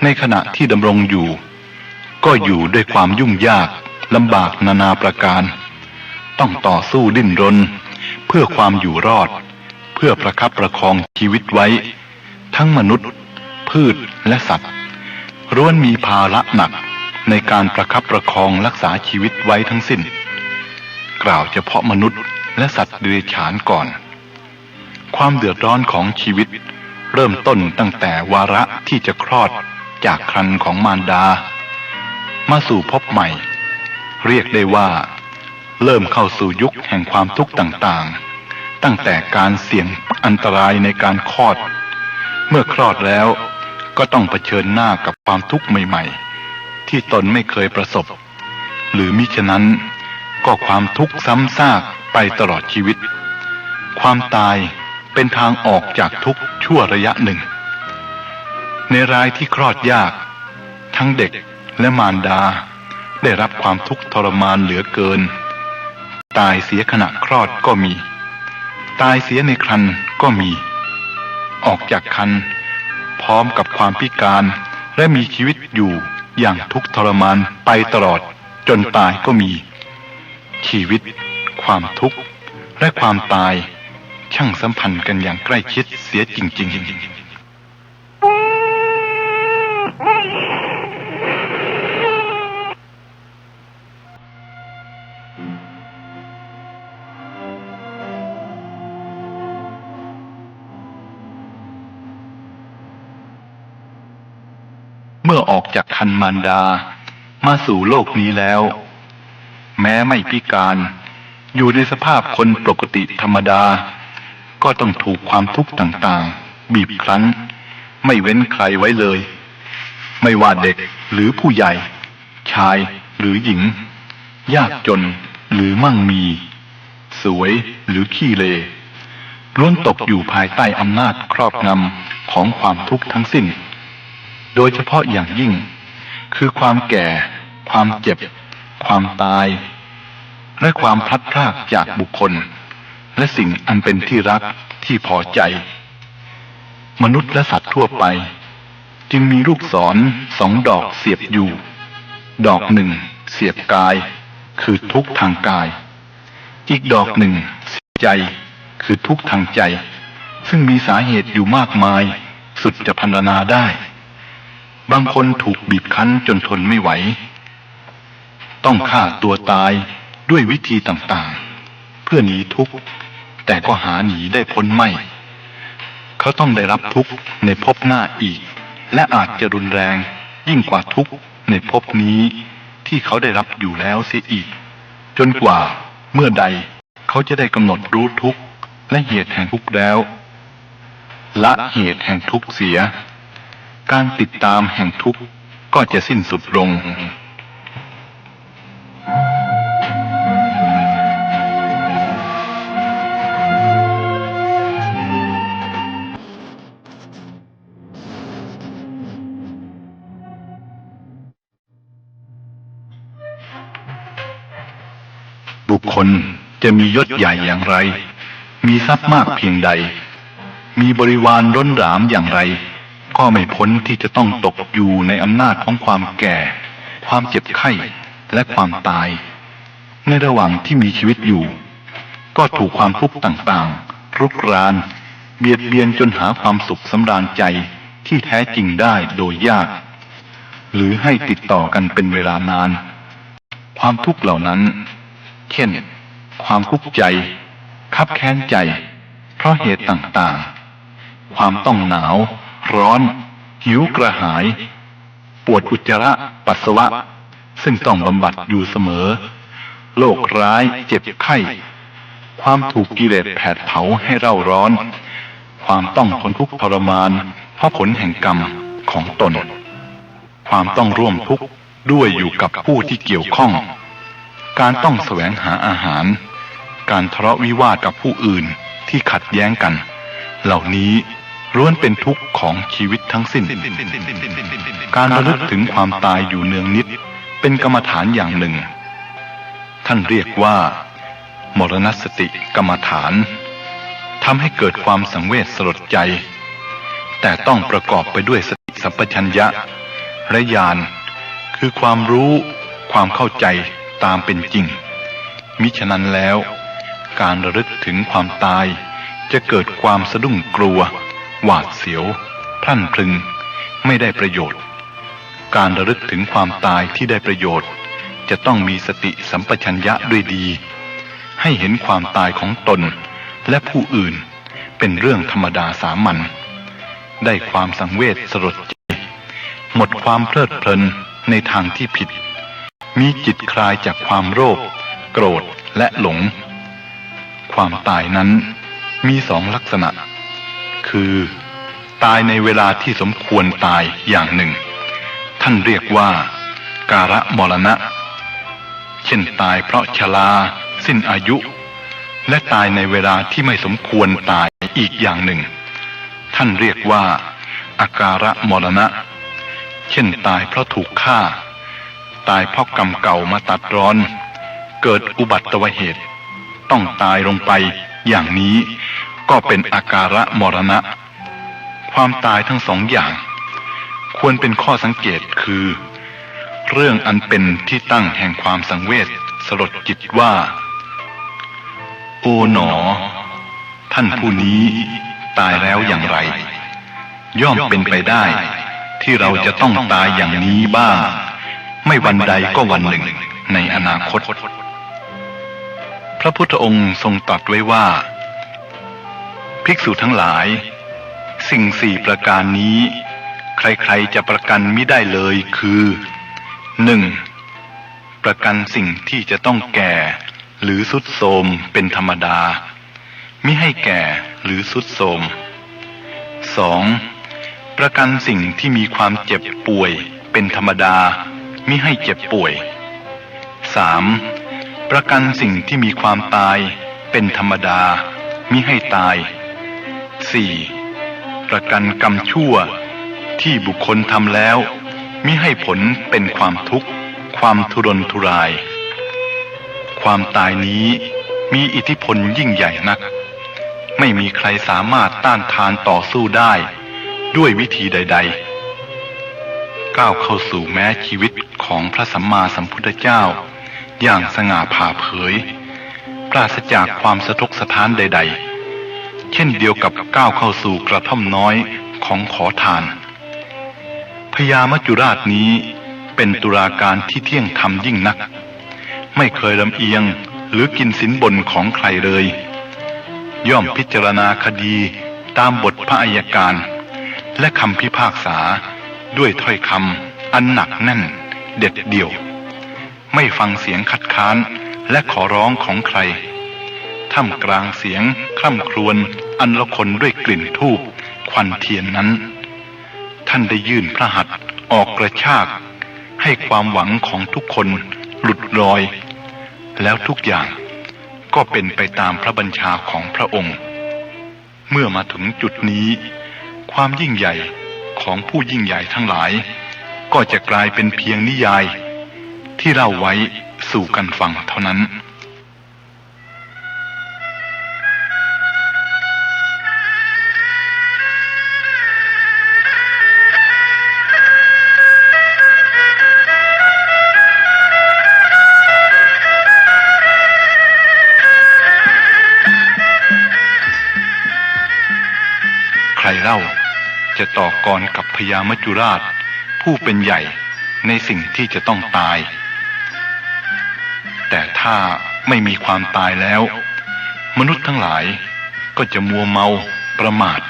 ในขณะที่ดำรงอยู่ก็อยู่ด้วยความยุ่งยากลำบากนานาประการต้องต่อสู้ดิ้นรนเพื่อความอยู่รอดเพื่อประคับประคองชีวิตไว้ทั้งมนุษย์พืชและสัตว์ล้วนมีภาระหนักในการประคับประคองรักษาชีวิตไว้ทั้งสิ้นกล่าวเฉพาะมนุษย์และสัตว์เดรัจฉานก่อนความเดือดร้อนของชีวิตเริ่มต้นตั้งแต่วาระที่จะคลอดจากครรภ์ของมารดามาสู่ภพใหม่เรียกได้ว่าเริ่มเข้าสู่ยุคแห่งความทุกข์ต่างๆตั้งแต่การเสี่ยงอันตรายในการคลอดเมื่อคลอดแล้วก็ต้องเผชิญหน้ากับความทุกข์ใหม่ๆที่ตนไม่เคยประสบหรือมิฉะนั้นก็ความทุกข์ซ้ำซากไปตลอดชีวิตความตายเป็นทางออกจากทุกข์ชั่วระยะหนึ่งในรายที่คลอดยากทั้งเด็กและมารดาได้รับความทุกข์ทรมานเหลือเกินตายเสียขณะคลอดก็มีตายเสียในครรภ์ก็มีออกจากครรภ์พร้อมกับความพิการและมีชีวิตอยู่อย่างทุกข์ทรมานไปตลอดจนตายก็มีชีวิตความทุกข์และความตายช่างสัมพันธ์กันอย่างใกล้ชิดเสียจริงๆเมื่อออกจากครรภ์มารดามาสู่โลกนี้แล้วแม้ไม่พิการอยู่ในสภาพคนปกติธรรมดาก็ต้องถูกความทุกข์ต่างๆบีบคั้นไม่เว้นใครไว้เลยไม่ว่าเด็กหรือผู้ใหญ่ชายหรือหญิงยากจนหรือมั่งมีสวยหรือขี้เลล้วนตกอยู่ภายใต้อำนาจครอบงำของความทุกข์ทั้งสิ้นโดยเฉพาะอย่างยิ่งคือความแก่ความเจ็บความตายและความพลัดพรากจากบุคคลและสิ่งอันเป็นที่รักที่พอใจมนุษย์และสัตว์ทั่วไปจึงมีลูกศร2 ดอกเสียบอยู่ดอกหนึ่งเสียบกายคือทุกข์ทางกายอีกดอกหนึ่งเสียบใจคือทุกข์ทางใจซึ่งมีสาเหตุอยู่มากมายสุดจะพรรณนาได้บางคนถูกบีบคั้นจนทนไม่ไหวต้องฆ่าตัวตายด้วยวิธีต่างๆเพื่อหนีทุกข์แต่ก็หาหนีได้พ้นไม่เขาต้องได้รับทุกข์ในภพหน้าอีกและอาจจะรุนแรงยิ่งกว่าทุกข์ในภพนี้ที่เขาได้รับอยู่แล้วเสียอีกจนกว่าเมื่อใดเขาจะได้กำหนดรู้ทุกข์และเหตุแห่งทุกข์แล้วละเหตุแห่งทุกข์เสีย การติดตามแห่งทุกข์ก็จะสิ้นสุดลงบุคคลจะมียศใหญ่อย่างไรมีทรัพย์มากเพียงใดมีบริวารล้นหลามอย่างไรก็ไม่พ้นที่จะต้องตกอยู่ในอำนาจของความแก่ความเจ็บไข้และความตายในระหว่างที่มีชีวิตอยู่ก็ถูกความทุกข์ต่างๆรุกรานเบียดเบียนจนหาความสุขสำราญใจที่แท้จริงได้โดยยากหรือให้ติดต่อกันเป็นเวลานานความทุกข์เหล่านั้นเช่นความทุกข์ใจคับแค้นใจเพราะเหตุต่างๆความต้องหนาวร้อนหิวกระหายปวดอุจจาระปัสสาวะซึ่งต้องบำบัดอยู่เสมอโรคร้ายเจ็บไข้ความถูกกิเลสแผดเผาให้เร่าร้อนความต้องทนทุกข์ทรมานเพราะผลแห่งกรรมของตนความต้องร่วมทุกข์ด้วยอยู่กับผู้ที่เกี่ยวข้องการต้องแสวงหาอาหารการทะเลาะวิวาทกับผู้อื่นที่ขัดแย้งกันเหล่านี้ล้วนเป็นทุกข์ของชีวิตทั้งสิ้นการระลึกถึงความตายอยู่เนืองนิดเป็นกรรมฐานอย่างหนึ่งท่านเรียกว่ามรณสติกรรมฐานทำให้เกิดความสังเวชสลดใจแต่ต้องประกอบไปด้วยสติสัมปชัญญะและญาณคือความรู้ความเข้าใจตามเป็นจริงมิฉะนั้นแล้วการระลึกถึงความตายจะเกิดความสะดุ้งกลัวหวาดเสียวพลั่นพลึงไม่ได้ประโยชน์การระลึกถึงความตายที่ได้ประโยชน์จะต้องมีสติสัมปชัญญะด้วยดีให้เห็นความตายของตนและผู้อื่นเป็นเรื่องธรรมดาสามัญได้ความสังเวชสลดใจหมดความเพลิดเพลินในทางที่ผิดมีจิตคลายจากความโลภโกรธและหลงความตายนั้นมีสองลักษณะคือตายในเวลาที่สมควรตายอย่างหนึ่งท่านเรียกว่ากาละมรณะเช่นตายเพราะชราสิ้นอายุและตายในเวลาที่ไม่สมควรตายอีกอย่างหนึ่งท่านเรียกว่าอาการะมรณะเช่นตายเพราะถูกฆ่าตายเพราะกรรมเก่ามาตัดร้อนเกิดอุบัติเหตุต้องตายลงไปอย่างนี้ก็เป็นอาการะมรณะความตายทั้งสองอย่างควรเป็นข้อสังเกตคือเรื่องอันเป็นที่ตั้งแห่งความสังเวชสลดจิตว่าโอ๋หนอท่านผู้นี้ตายแล้วอย่างไรย่อมเป็นไปได้ที่เราจะต้องตายอย่างนี้บ้างไม่วันใดก็วันหนึ่งในอนาคตพระพุทธองค์ทรงตรัสไว้ว่าภิกษุทั้งหลายสิ่งสี่ประการนี้ใครๆจะประกันมิได้เลยคือ 1. ประกันสิ่งที่จะต้องแก่หรือทรุดโทรมเป็นธรรมดามิให้แก่หรือทรุดโทรม 2. ประกันสิ่งที่มีความเจ็บป่วยเป็นธรรมดามิให้เจ็บป่วย 3. ประกันสิ่งที่มีความตายเป็นธรรมดามิให้ตาย 4. ประกันกรรมชั่วที่บุคคลทำแล้วมิให้ผลเป็นความทุกข์ความทุรนทุรายความตายนี้มีอิทธิพลยิ่งใหญ่นักไม่มีใครสามารถต้านทานต่อสู้ได้ด้วยวิธีใดๆก้าวเข้าสู่แม้ชีวิตของพระสัมมาสัมพุทธเจ้าอย่างสง่าผ่าเผยปราศจากความสะทกสะท้านใดๆเช่นเดียวกับก้าวเข้าสู่กระท่อมน้อยของขอทานพญามัจจุราชนี้เป็นตุลาการที่เที่ยงธรรมยิ่งนักไม่เคยลำเอียงหรือกินสินบนของใครเลยย่อมพิจารณาคดีตามบทพระอัยการและคำพิพากษาด้วยถ้อยคำอันหนักแน่นเด็ดเดี่ยวไม่ฟังเสียงคัดค้านและขอร้องของใครท่ามกลางเสียงคร่ำครวญอันละคนด้วยกลิ่นธูปควันเทียนนั้นท่าน ท่านได้ยื่นพระหัตถ์ออกกระชากให้ความหวังของทุกคนหลุดลอยแล้วทุกอย่างก็เป็นไปตามพระบัญชาของพระองค์เมื่อมาถึงจุดนี้ความยิ่งใหญ่ของผู้ยิ่งใหญ่ทั้งหลายก็จะกลายเป็นเพียงนิยายที่เล่าไว้สู่กันฟังเท่านั้นใครเล่าจะต่อกรกับพญามัจจุราชผู้เป็นใหญ่ในสิ่งที่จะต้องตายแต่ถ้าไม่มีความตายแล้วมนุษย์ทั้งหลายก็จะมัวเมาประมาท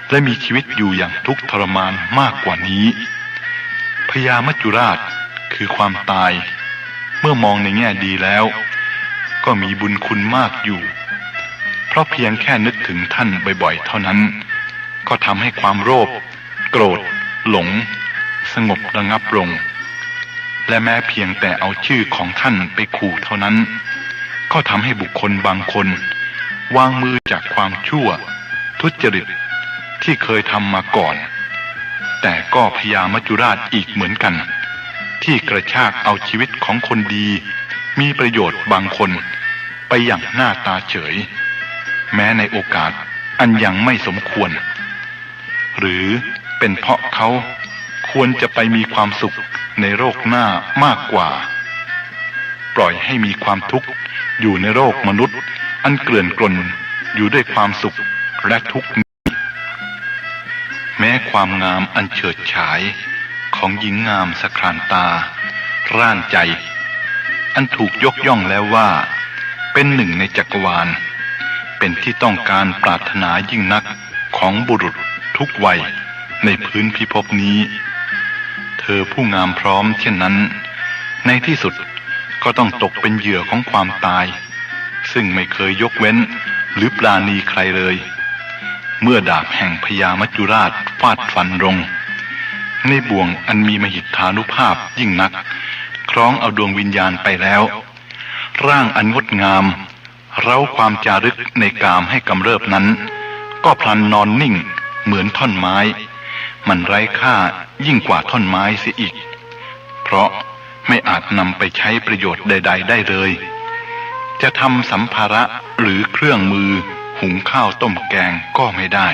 และมีชีวิตอยู่อย่างทุกข์ทรมานมากกว่านี้พญามัจจุราชคือความตายเมื่อมองในแง่ดีแล้วก็มีบุญคุณมากอยู่เพราะเพียงแค่นึกถึงท่านบ่อยๆเท่านั้นก็ทำให้ความโลภโกรธหลงสงบระงับลงและแม้เพียงแต่เอาชื่อของท่านไปขู่เท่านั้นก็ทำให้บุคคลบางคนวางมือจากความชั่วทุจริตที่เคยทำมาก่อนแต่ก็พญามัจจุราชอีกเหมือนกันที่กระชากเอาชีวิตของคนดีมีประโยชน์บางคนไปอย่างหน้าตาเฉยแม้ในโอกาสอันยังไม่สมควรหรือเป็นเพราะเขาควรจะไปมีความสุขในโลกหน้ามากกว่าปล่อยให้มีความทุกข์อยู่ในโลกมนุษย์อันเกลื่อนกล่นอยู่ด้วยความสุขและทุกข์นี้แม้ความงามอันเฉิดฉายของหญิงงามสครานตาร่านใจอันถูกยกย่องแล้วว่าเป็นหนึ่งในจักรวาลเป็นที่ต้องการปรารถนายิ่งนักของบุรุษทุกวัยในพื้นพิภพนี้เธอผู้งามพร้อมเช่นนั้นในที่สุดก็ต้องตกเป็นเหยื่อของความตายซึ่งไม่เคยยกเว้นหรือปราณีใครเลยเมื่อดาบแห่งพญามัจจุราชฟาดฟันลงในบ่วงอันมีมหิทธานุภาพยิ่งนักคล้องเอาดวงวิญญาณไปแล้วร่างอันงดงามเร้าความจารึกในกามให้กำเริบนั้นก็พลันนอนนิ่งเหมือนท่อนไม้มันไร้ค่ายิ่งกว่าท่อนไม้เสียอีกเพราะไม่อาจนำไปใช้ประโยชน์ใดๆได้เลยจะทำสัมภาระหรือเครื่องมือหุงข้าวต้มแกงก็ไม่ได้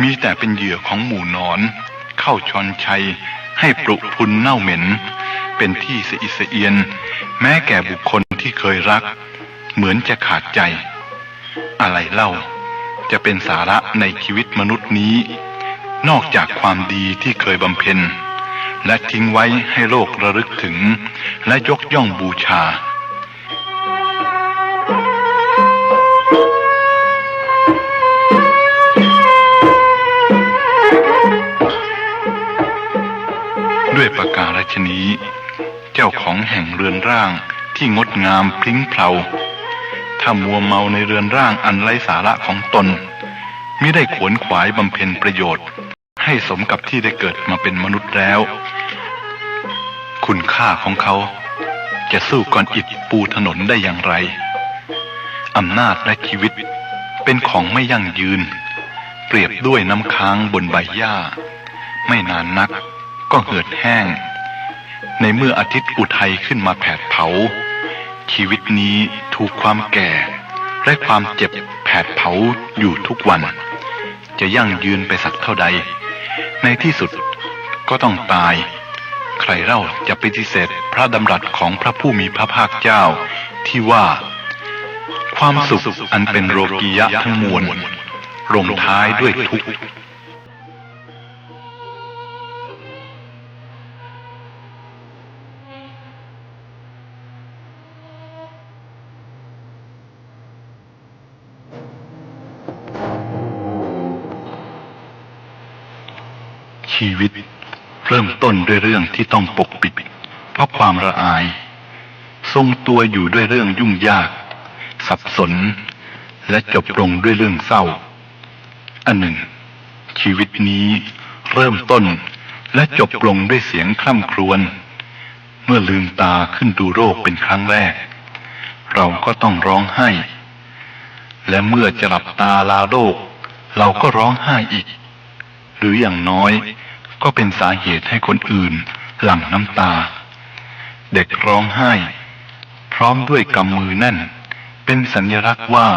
มีแต่เป็นเหยื่อของหมู่หนอนเข้าชอนชัยให้ปลุกพรุนเน่าเหม็นเป็นที่สะอิดสะเอียนแม้แก่บุคคลที่เคยรักเหมือนจะขาดใจอะไรเล่าจะเป็นสาระในชีวิตมนุษย์นี้นอกจากความดีที่เคยบำเพ็ญและทิ้งไว้ให้โลกระลึกถึงและยกย่องบูชาด้วยประการฉนี้เจ้าของแห่งเรือนร่างที่งดงามพลิ้งเพลาถ้ามัวเมาในเรือนร่างอันไร้สาระของตนมิได้ขวนขวายบำเพ็ญประโยชน์ให้สมกับที่ได้เกิดมาเป็นมนุษย์แล้วคุณค่าของเขาจะสู้ก้อนอิฐปูถนนได้อย่างไรอำนาจและชีวิตเป็นของไม่ยั่งยืนเปรียบด้วยน้ำค้างบนใบหญ้าไม่นานนักก็เหือดแห้งในเมื่ออาทิตย์อุทัยขึ้นมาแผดเผาชีวิตนี้ถูกความแก่และความเจ็บแผดเผาอยู่ทุกวันจะยั่งยืนไปสักเท่าใดในที่สุดก็ต้องตายใครเล่าจะปฏิเสธพระดำรัสของพระผู้มีพระภาคเจ้าที่ว่าความสุขอันเป็นโลกียะทั้งมวลลงท้ายด้วยทุกข์ชีวิตเริ่มต้นด้วยเรื่องที่ต้องปกปิดเพราะความละอายทรงตัวอยู่ด้วยเรื่องยุ่งยากสับสนและจบลงด้วยเรื่องเศร้าอันหนึ่งชีวิตนี้ เริ่มต้นและจบลงด้วยเสียงคร่ำครวญเมื่อลืมตาขึ้นดูโรคเป็นครั้งแรกเราก็ต้องร้องไห้และเมื่อจะหลับตาลาโรคเราก็ร้องไห้อีกหรืออย่างน้อยก็เป็นสาเหตุให้คนอื่นหลั่งน้ำตาเด็กร้องไห้พร้อมด้วยกำมือแน่นเป็นสัญลักษณ์ว่า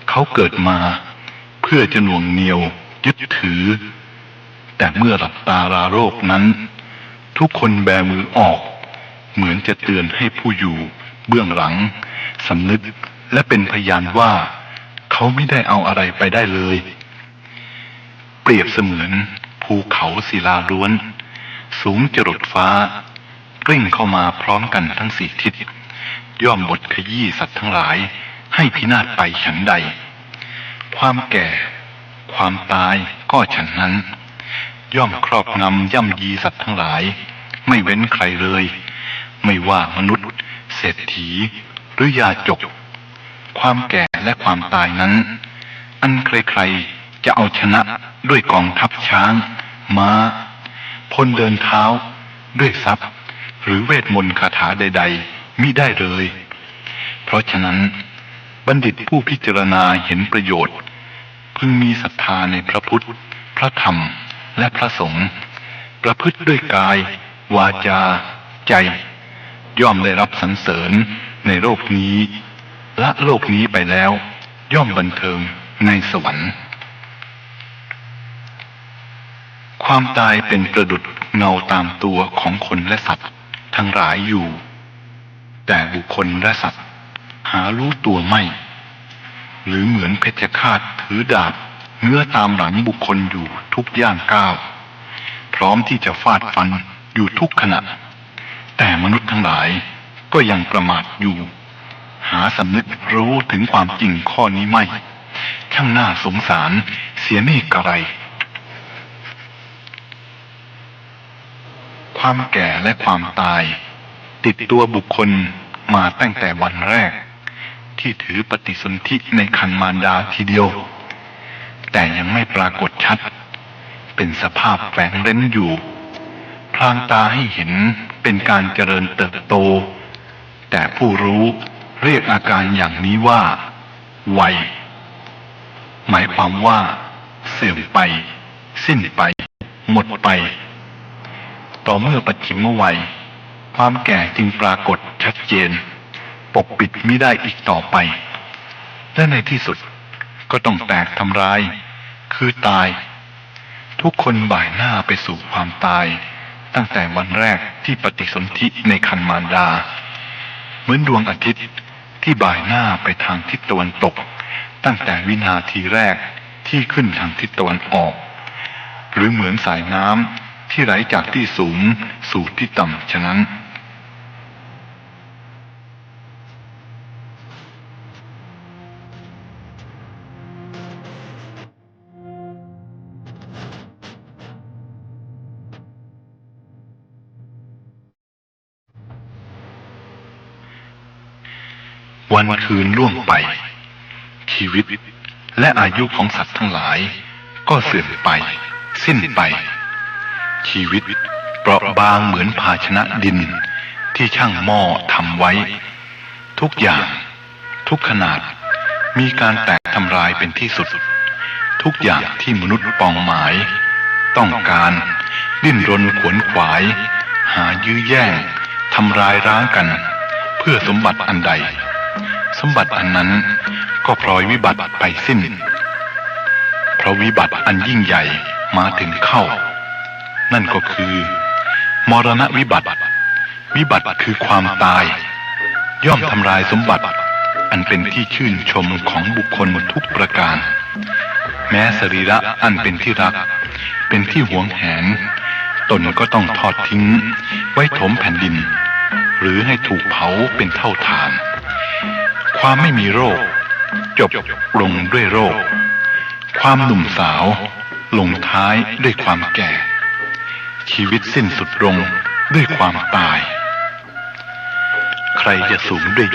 เขาเกิดมาเพื่อจะหน่วงเหนี่ยวยึดถือแต่เมื่อหลับตาลาโรคนั้นทุกคนแบมือออกเหมือนจะเตือนให้ผู้อยู่เบื้องหลังสำนึกและเป็นพยานว่าเขาไม่ได้เอาอะไรไปได้เลยเปรียบเสมือนภูเขาศิลาล้วนสูงจรดฟ้ากลิ้งเข้ามาพร้อมกันทั้งสี่ทิศย่อมบดขยี้สัตว์ทั้งหลายให้พินาศไปฉันใดความแก่ความตายก็ฉันนั้นย่อมครอบงำย่ำยีสัตว์ทั้งหลายไม่เว้นใครเลยไม่ว่ามนุษย์เศรษฐีหรือยาจกความแก่และความตายนั้นอันใครๆจะเอาชนะด้วยกองทัพช้างม้าพลเดินเท้าด้วยทรัพย์หรือเวทมนต์คาถาใดๆมิได้เลยเพราะฉะนั้นบัณฑิตผู้พิจารณาเห็นประโยชน์พึงมีศรัทธาในพระพุทธพระธรรมและพระสงฆ์ประพฤติด้วยกายวาจาใจย่อมได้รับสรรเสริญในโลกนี้ละโลกนี้ไปแล้วย่อมบันเทิงในสวรรค์ความตายเป็นประดุจเงาตามตัวของคนและสัตว์ทั้งหลายอยู่แต่บุคคลและสัตว์หารู้ตัวไม่หรือเหมือนเพชฌฆาตถือดาบเงื้อตามหลังบุคคลอยู่ทุกย่างก้าวพร้อมที่จะฟาดฟันอยู่ทุกขณะแต่มนุษย์ทั้งหลายก็ยังประมาทอยู่หาสำนึกรู้ถึงความจริงข้อนี้ไม่ช่างน่าสงสารเสียนี่กระไรความแก่และความตายติดตัวบุคคลมาตั้งแต่วันแรกที่ถือปฏิสนธิในครรภ์มารดาทีเดียวแต่ยังไม่ปรากฏชัดเป็นสภาพแฝงเร้นอยู่พลางตาให้เห็นเป็นการเจริญเติบโตแต่ผู้รู้เรียกอาการอย่างนี้ว่าวัยหมายความว่าเสื่อมไปสิ้นไปหมดไปต่อเมื่อปัจฉิมวัยความแก่จึงปรากฏชัดเจนปกปิดมิได้อีกต่อไปและในที่สุดก็ต้องแตกทำลายคือตายทุกคนบ่ายหน้าไปสู่ความตายตั้งแต่วันแรกที่ปฏิสนธิในครรภ์มารดาเหมือนดวงอาทิตย์ที่บ่ายหน้าไปทางทิศตะวันตกตั้งแต่วินาทีแรกที่ขึ้นทางทิศตะวันออกหรือเหมือนสายน้ำที่ไหลจากที่สูงสู่ที่ต่ำฉะนั้นวันคืนล่วงไปชีวิตและอายุของสัตว์ทั้งหลายก็เสื่อมไปสิ้นไปชีวิตเปราะบางเหมือนภาชนะดินที่ช่างหม้อทำไว้ทุกอย่างทุกขนาดมีการแตกทำลายเป็นที่สุดทุกอย่างที่มนุษย์ปองหมายต้องการดิ้นรนขวนขวายหายื้อแย่งทำลายร้างกันเพื่อสมบัติอันใดสมบัติอันนั้นก็พลอยวิบัติไปสิ้นเพราะวิบัติอันยิ่งใหญ่มาถึงเข้านั่นก็คือมรณะวิบัติวิบัติคือความตายย่อมทำลายสมบัติอันเป็นที่ชื่นชมของบุคคลทุกประการแม้สรีระอันเป็นที่รักเป็นที่หวงแหนตนก็ต้องทอดทิ้งไว้ถมแผ่นดินหรือให้ถูกเผาเป็นเท่าฐานความไม่มีโรคจบลงด้วยโรคความหนุ่มสาวลงท้ายด้วยความแก่ชีวิตสิ้นสุดลงด้วยความตายใครจะสูงด้วย